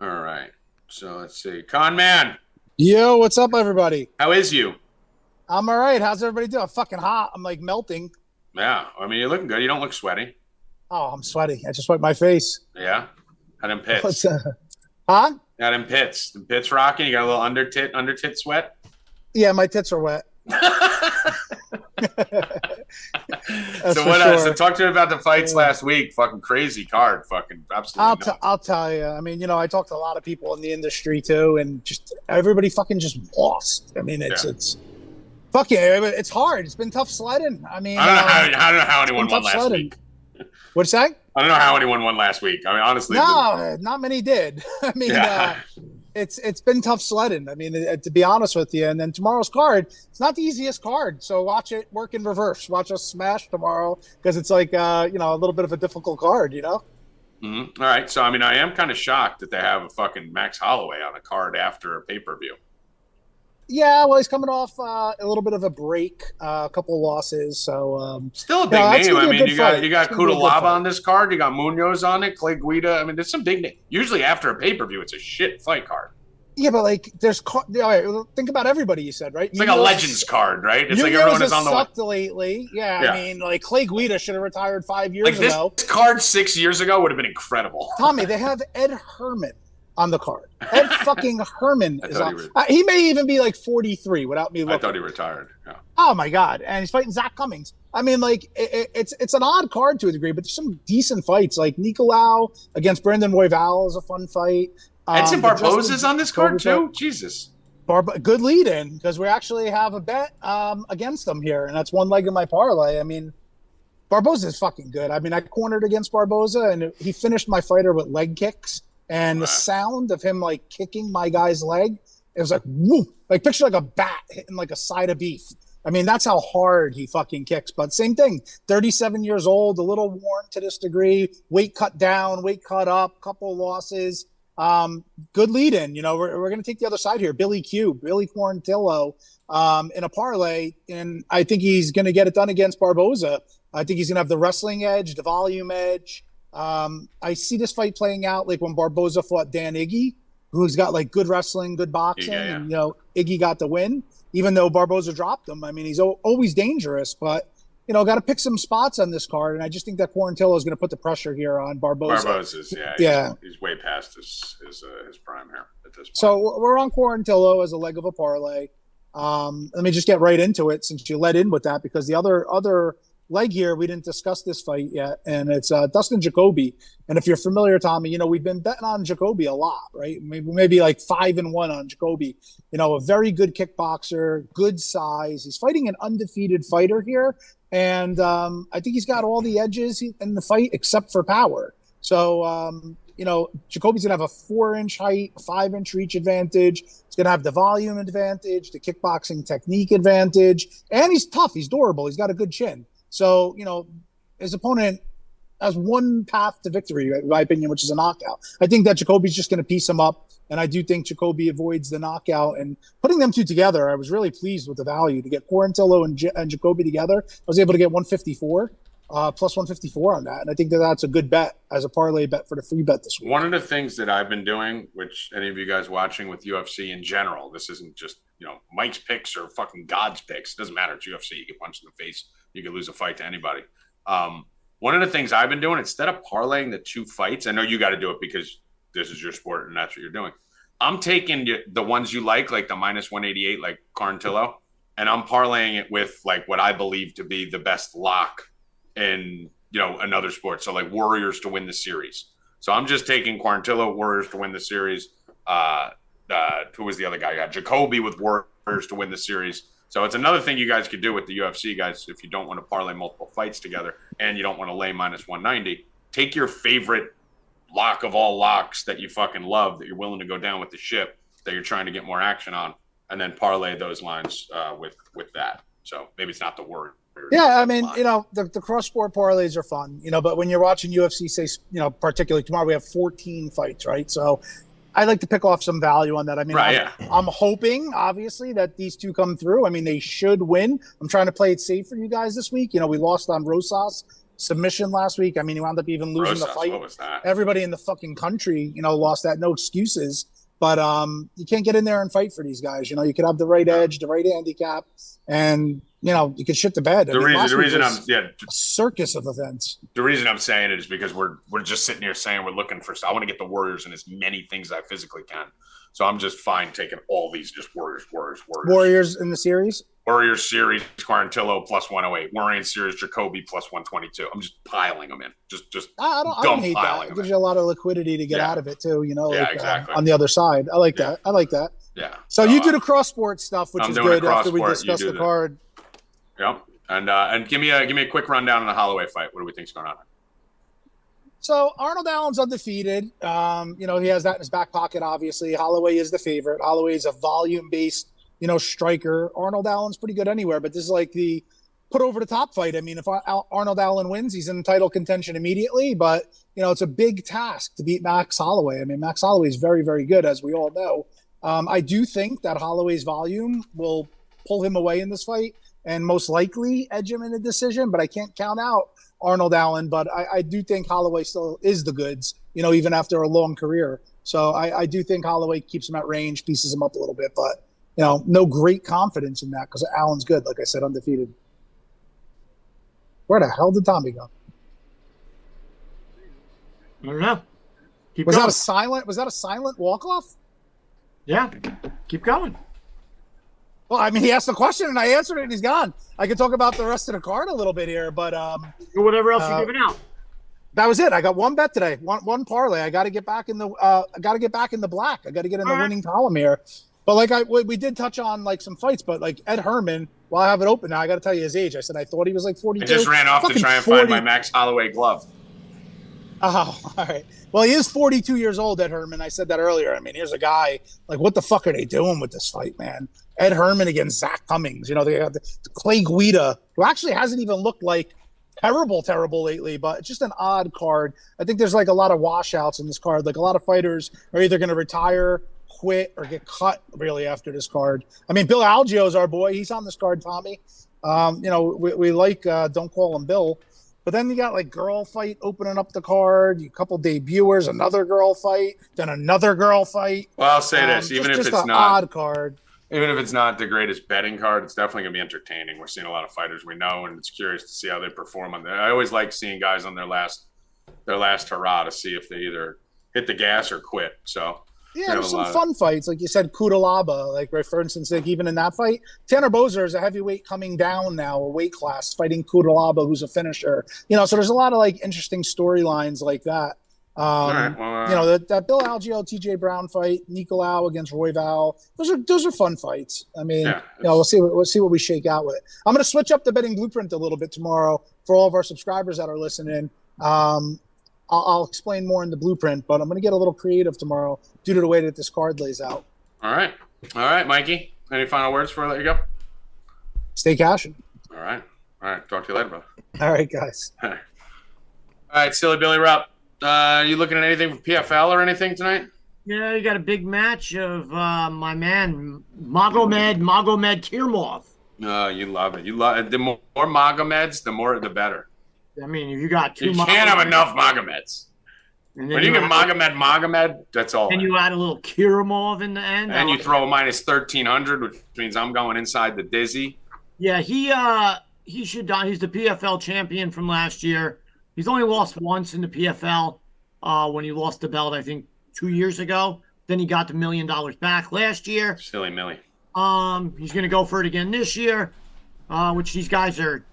All right. So let's see. Con Man. Yo, what's up, everybody? How is you? I'm all right. How's everybody doing? I'm fucking hot. I'm like melting. Yeah. I mean, you're looking good. You don't look sweaty. Oh, I'm sweaty. I just wiped my face. Yeah. How them pits? What's huh? Got them pits. The pits rocking. You got a little under tit sweat? Yeah, my tits are wet. So what else? So talk to me about the fights last week. Fucking crazy card. Fucking absolutely. I'll tell you. I mean, I talked to a lot of people in the industry too, and just everybody fucking just lost. I mean, it's fucking. It's hard. It's been tough sledding. I mean, I don't know how anyone won last week. What'd you say? I don't know how anyone won last week. I mean, honestly, no, not many did. I mean, it's been tough sledding. I mean, to be honest with you. And then tomorrow's card, it's not the easiest card. So watch it work in reverse. Watch us smash tomorrow because it's like a little bit of a difficult card. Mm-hmm. All right. So I mean, I am kind of shocked that they have a fucking Max Holloway on a card after a pay-per-view. Yeah, well, he's coming off a little bit of a break, a couple of losses. So still a big name. I mean, you got Kudalaba on this card. You got Munoz on it. Clay Guida. I mean, there's some big name. Usually after a pay per view, it's a shit fight card. Yeah, but like, there's all right, think about everybody. You said right. It's like a Legends card, right? It's like everyone is on the sucked lately. Yeah, I mean, like Clay Guida should have retired 5 years ago. This card 6 years ago would have been incredible. Tommy, they have Ed Herman on the card. Ed fucking Herman is on. He may even be like 43 without me looking. I thought he retired. Yeah. Oh my God! And he's fighting Zach Cummings. I mean, like it's an odd card to a degree, but there's some decent fights. Like Nicolau against Brandon Royval is a fun fight. Edson Barboza's on this card too. Jesus. Good lead in because we actually have a bet against them here, and that's one leg of my parlay. I mean, Barboza is fucking good. I mean, I cornered against Barboza, and he finished my fighter with leg kicks. And the sound of him like kicking my guy's leg, it was like whoop, like picture like a bat hitting like a side of beef. I mean, that's how hard he fucking kicks. But same thing, 37 years old, a little worn to this degree, weight cut down, weight cut up, couple losses. Good lead in. We're going to take the other side here. Billy Quarantillo in a parlay, and I think he's going to get it done against Barboza. I think he's going to have the wrestling edge, the volume edge. I see this fight playing out like when Barboza fought Dan Iggy, who's got like good wrestling, good boxing, and Iggy got the win, even though Barboza dropped him. I mean, he's always dangerous, but got to pick some spots on this card, and I just think that Quarantillo is going to put the pressure here on Barboza. Barboza's, he's way past his prime here at this point. So we're on Quarantillo as a leg of a parlay. Let me just get right into it since you led in with that, because the other leg here. We didn't discuss this fight yet, and it's Dustin Jacoby. And if you're familiar, Tommy, we've been betting on Jacoby a lot, right? Maybe like 5-1 on Jacoby. A very good kickboxer, good size. He's fighting an undefeated fighter here, and I think he's got all the edges in the fight except for power. So, Jacoby's going to have a 4-inch height, 5-inch reach advantage. He's going to have the volume advantage, the kickboxing technique advantage, and he's tough. He's durable. He's got a good chin. So, his opponent has one path to victory, in my opinion, which is a knockout. I think that Jacoby's just going to piece him up, and I do think Jacoby avoids the knockout. And putting them two together, I was really pleased with the value. To get Quarantillo and Jacoby together, I was able to get 154. Plus 154 on that. And I think that that's a good bet as a parlay bet for the free bet this week. One of the things that I've been doing, which any of you guys watching with UFC in general, this isn't just, Mike's picks or fucking God's picks. It doesn't matter. It's UFC. You get punched in the face. You can lose a fight to anybody. One of the things I've been doing, instead of parlaying the two fights, I know you got to do it because this is your sport and that's what you're doing. I'm taking the ones you like the minus 188, like Quarantillo, and I'm parlaying it with like what I believe to be the best lock in another sport, so like Warriors to win the series. So I'm just taking Quarantillo, Warriors to win the series. Who was the other guy? Jacoby with Warriors to win the series. So it's another thing you guys could do with the UFC guys if you don't want to parlay multiple fights together and you don't want to lay minus 190. Take your favorite lock of all locks that you fucking love, that you're willing to go down with the ship, that you're trying to get more action on, and then parlay those lines with that. So maybe it's not the word. Yeah, I mean, the cross-sport parlays are fun, but when you're watching UFC, say, particularly tomorrow, we have 14 fights, right? So I like to pick off some value on that. I mean, I'm hoping, obviously, that these two come through. I mean, they should win. I'm trying to play it safe for you guys this week. We lost on Rosas submission last week. I mean, he wound up even losing the fight. What was that? Everybody in the fucking country, lost that. No excuses. But you can't get in there and fight for these guys. You could have the right edge, the right handicap, and you could shit the bed. The reason I'm a circus of events. The reason I'm saying it is because we're just sitting here saying we're looking for. I want to get the Warriors in as many things as I physically can. So I'm just fine taking all these just Warriors. Warriors in the series. Warriors series, Quarantillo plus 108. Warriors series, Jacoby plus 122. I'm just piling them in. I don't hate that. It gives you a lot of liquidity to get out of it too. Exactly. On the other side, I like that. I like that. Yeah. So you do the cross sport stuff, which is good after we discuss the card. Yep. And give me a quick rundown on the Holloway fight. What do we think's going on? So Arnold Allen's undefeated. He has that in his back pocket. Obviously, Holloway is the favorite. Holloway is a volume-based, striker. Arnold Allen's pretty good anywhere, but this is like the put over the top fight. I mean, if Arnold Allen wins, he's in title contention immediately. But it's a big task to beat Max Holloway. I mean, Max Holloway is very, very good, as we all know. I do think that Holloway's volume will pull him away in this fight and most likely edge him in a decision, but I can't count out Arnold Allen. But I do think Holloway still is the goods, even after a long career. So I do think Holloway keeps him at range, pieces him up a little bit, but, no great confidence in that because Allen's good, like I said, undefeated. Where the hell did Tommy go? I don't know. Was that a silent walk-off? Yeah. Keep going. Well, I mean, he asked the question and I answered it and he's gone. I could talk about the rest of the card a little bit here, but whatever else you're giving out. That was it. I got one bet today, one parlay. I got to get back in the black. I got to get in the winning column here. But we did touch on some fights, but Ed Herman, while I have it open now, I got to tell you his age. I said I thought he was 42. I just ran off to try and find my Max Holloway glove. Oh, all right. Well, he is 42 years old, Ed Herman. I said that earlier. I mean, here's a guy, what the fuck are they doing with this fight, man? Ed Herman against Zach Cummings. They got the Clay Guida, who actually hasn't even looked terrible lately, but it's just an odd card. I think there's a lot of washouts in this card. A lot of fighters are either going to retire, quit, or get cut really after this card. I mean, Bill Algio's our boy. He's on this card, Tommy. We like Don't Call Him Bill. But then you got girl fight opening up the card, a couple debuters, another girl fight, then another girl fight. Well, I'll say this, even if it's not odd card. Even if it's not the greatest betting card, it's definitely going to be entertaining. We're seeing a lot of fighters we know, and it's curious to see how they perform on there. I always like seeing guys on their last hurrah to see if they either hit the gas or quit. So Yeah, there's some fun fights. Like you said, Kudalaba. Like, right, for instance, like even in that fight, Tanner Bozer is a heavyweight coming down now, a weight class, fighting Kudalaba, who's a finisher. So there's a lot of like interesting storylines like that. That Bill Algeo, TJ Brown fight, Nicolau against Royval. Those are fun fights. I mean, we'll see what we shake out with. I'm going to switch up the betting blueprint a little bit tomorrow for all of our subscribers that are listening. I'll explain more in the blueprint, but I'm going to get a little creative tomorrow due to the way that this card lays out. All right, Mikey. Any final words before I let you go? Stay Cashin. All right. Talk to you later, brother. All right, guys. All right, Silly Billy Rupp. You looking at anything for PFL or anything tonight? Yeah, you got a big match of my man Magomed Kirmov. You love it. You love it. The more Magomeds, the better. I mean, if you got two, you can't have enough Magomeds. When you get Magomed, that's all. And you add a little Kirmov in the end, and you throw a minus 1,300, which means I'm going inside the dizzy. Yeah, he should die. He's the PFL champion from last year. He's only lost once in the PFL when he lost the belt, I think 2 years ago. Then he got the $1 million back last year. Silly Millie. He's going to go for it again this year, which these guys are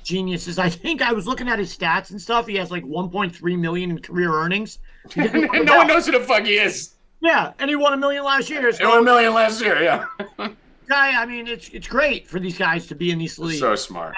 geniuses. I think I was looking at his stats and stuff. He has like 1.3 million in career earnings. No one knows who the fuck he is. Yeah, and he won $1 million last year. He won $1 million last year, yeah. Guy, I mean, it's great for these guys to be in these leagues. So smart.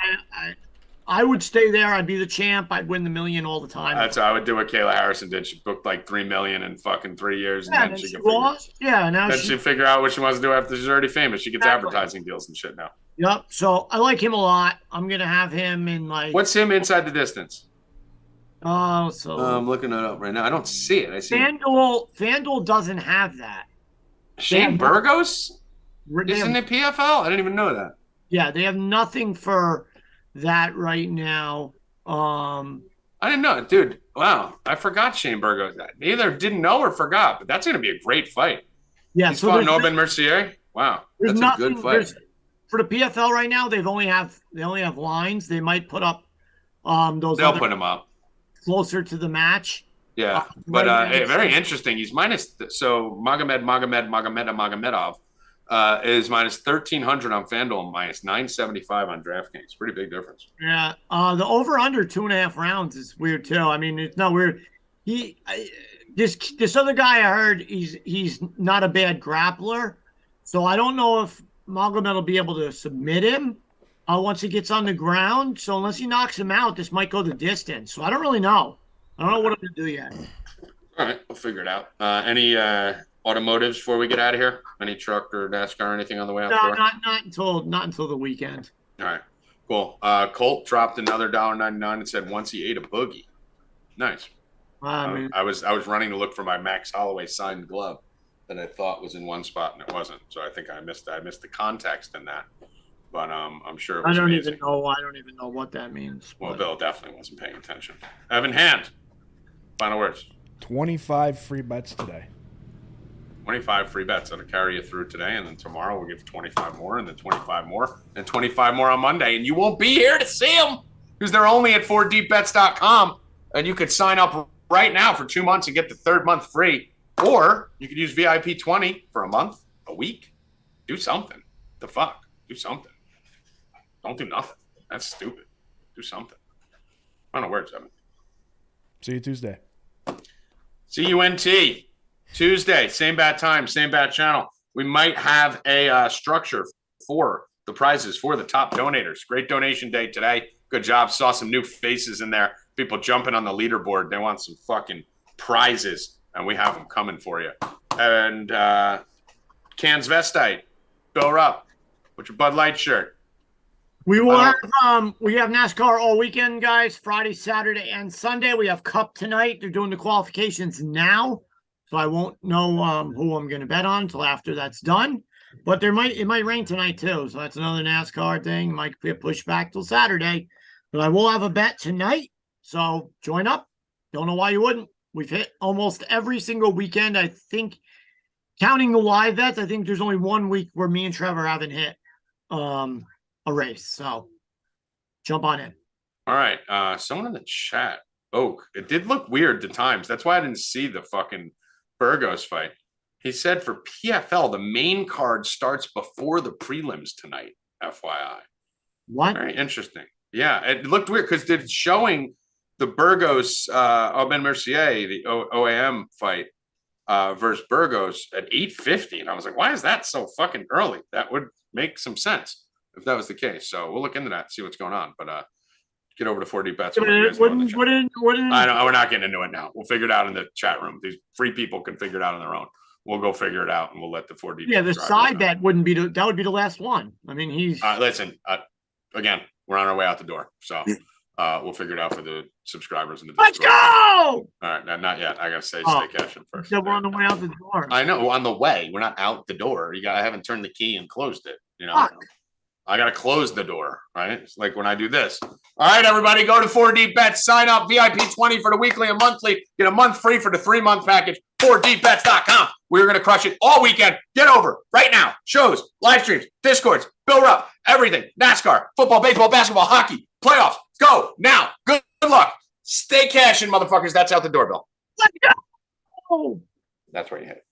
I would stay there. I'd be the champ. I'd win the $1 million all the time. That's how I would do what Kayla Harrison did. She booked like $3 million in fucking 3 years, and then she lost. Yeah, now she figure out what she wants to do after she's already famous. She gets advertising deals and shit now. Yep. So I like him a lot. I'm gonna have him in like. What's him inside the distance? Oh, so I'm looking it up right now. I don't see it. I see FanDuel doesn't have that. Shane Burgos isn't it PFL? I didn't even know that. Yeah, they have nothing for that right now. I didn't know it, dude. Wow, I forgot Shane Burgos. I either didn't know or forgot, but that's gonna be a great fight. Yeah, he's fought Norman Mercier. Wow, that's a good fight. For the PFL right now, they only have lines. They might put up those. They'll put them up closer to the match. Yeah, but very interesting. He's minus. So Magomedov is minus 1,300 on FanDuel and minus 975 on DraftKings. Pretty big difference. Yeah, the over under 2.5 rounds is weird too. I mean, it's not weird. This other guy I heard he's not a bad grappler, so I don't know if Magomed will be able to submit him once he gets on the ground. So unless he knocks him out, this might go the distance. So I don't really know. I don't know what I'm going to do yet. All right, we'll figure it out. Any automotives before we get out of here? Any truck or NASCAR or anything on the way out? No, not until the weekend. All right, cool. Colt dropped another $1.99 and said once he ate a boogie. Nice. I was running to look for my Max Holloway signed glove that I thought was in one spot and it wasn't. So I think I missed the context in that. But I'm sure it was amazing. I don't even know what that means. Well, Bill definitely wasn't paying attention. Evan Hand, final words. 25 free bets today. 25 free bets that'll carry you through today, and then tomorrow we'll give 25 more, and then 25 more, and 25 more on Monday. And you won't be here to see them because they're only at 4deepbets.com, and you could sign up right now for 2 months and get the third month free. Or you could use VIP 20 for a month, a week. Do something. The fuck? Do something. Don't do nothing. That's stupid. Do something. Final words, Evan. See you Tuesday. CUNT. Tuesday. Same bad time, same bad channel. We might have a structure for the prizes for the top donators. Great donation day today. Good job. Saw some new faces in there. People jumping on the leaderboard. They want some fucking prizes. And we have them coming for you. And Cans Vestite, Bill Rupp, with your Bud Light shirt. We will have NASCAR all weekend, guys. Friday, Saturday, and Sunday. We have Cup tonight. They're doing the qualifications now, so I won't know who I'm going to bet on until after that's done. But it might rain tonight too, so that's another NASCAR thing. It might be a pushback till Saturday, but I will have a bet tonight. So join up. Don't know why you wouldn't. We've hit almost every single weekend. I think, counting the live bets, I think there's only 1 week where me and Trevor haven't hit a race. So jump on in. All right. Someone in the chat, Oak, it did look weird at times. That's why I didn't see the fucking Burgos fight. He said for PFL, the main card starts before the prelims tonight, FYI. What? Very interesting. Yeah, it looked weird because it's showing the Burgos, Ben Mercier, the OAM fight versus Burgos at 8:50. And I was like, why is that so fucking early? That would make some sense if that was the case. So we'll look into that, see what's going on. But get over to 4D Bets. What I know we're not getting into it now. We'll figure it out in the chat room. These free people can figure it out on their own. We'll go figure it out, and we'll let the 4D. Yeah, the side bet wouldn't be that would be the last one. I mean, he's listen. Again, we're on our way out the door, so we'll figure it out for the subscribers in the Let's Discord. go. All right, not yet. I gotta say, Stay Cashin first. So we're on the way out the door. I know, on the way. We're not out the door. I haven't turned the key and closed it. Fuck. I gotta close the door, right? It's like when I do this. All right, everybody, go to 4D Bets. Sign up, VIP 20 for the weekly and monthly. Get a month free for the 3-month package. 4dbets.com. We're gonna crush it all weekend. Get over right now. Shows, live streams, Discords, Bill Rupp, everything. NASCAR, football, baseball, basketball, hockey, playoffs. Go now. Good luck. Stay cashing, motherfuckers. That's out the door, Bill. Let's go. That's where you hit it.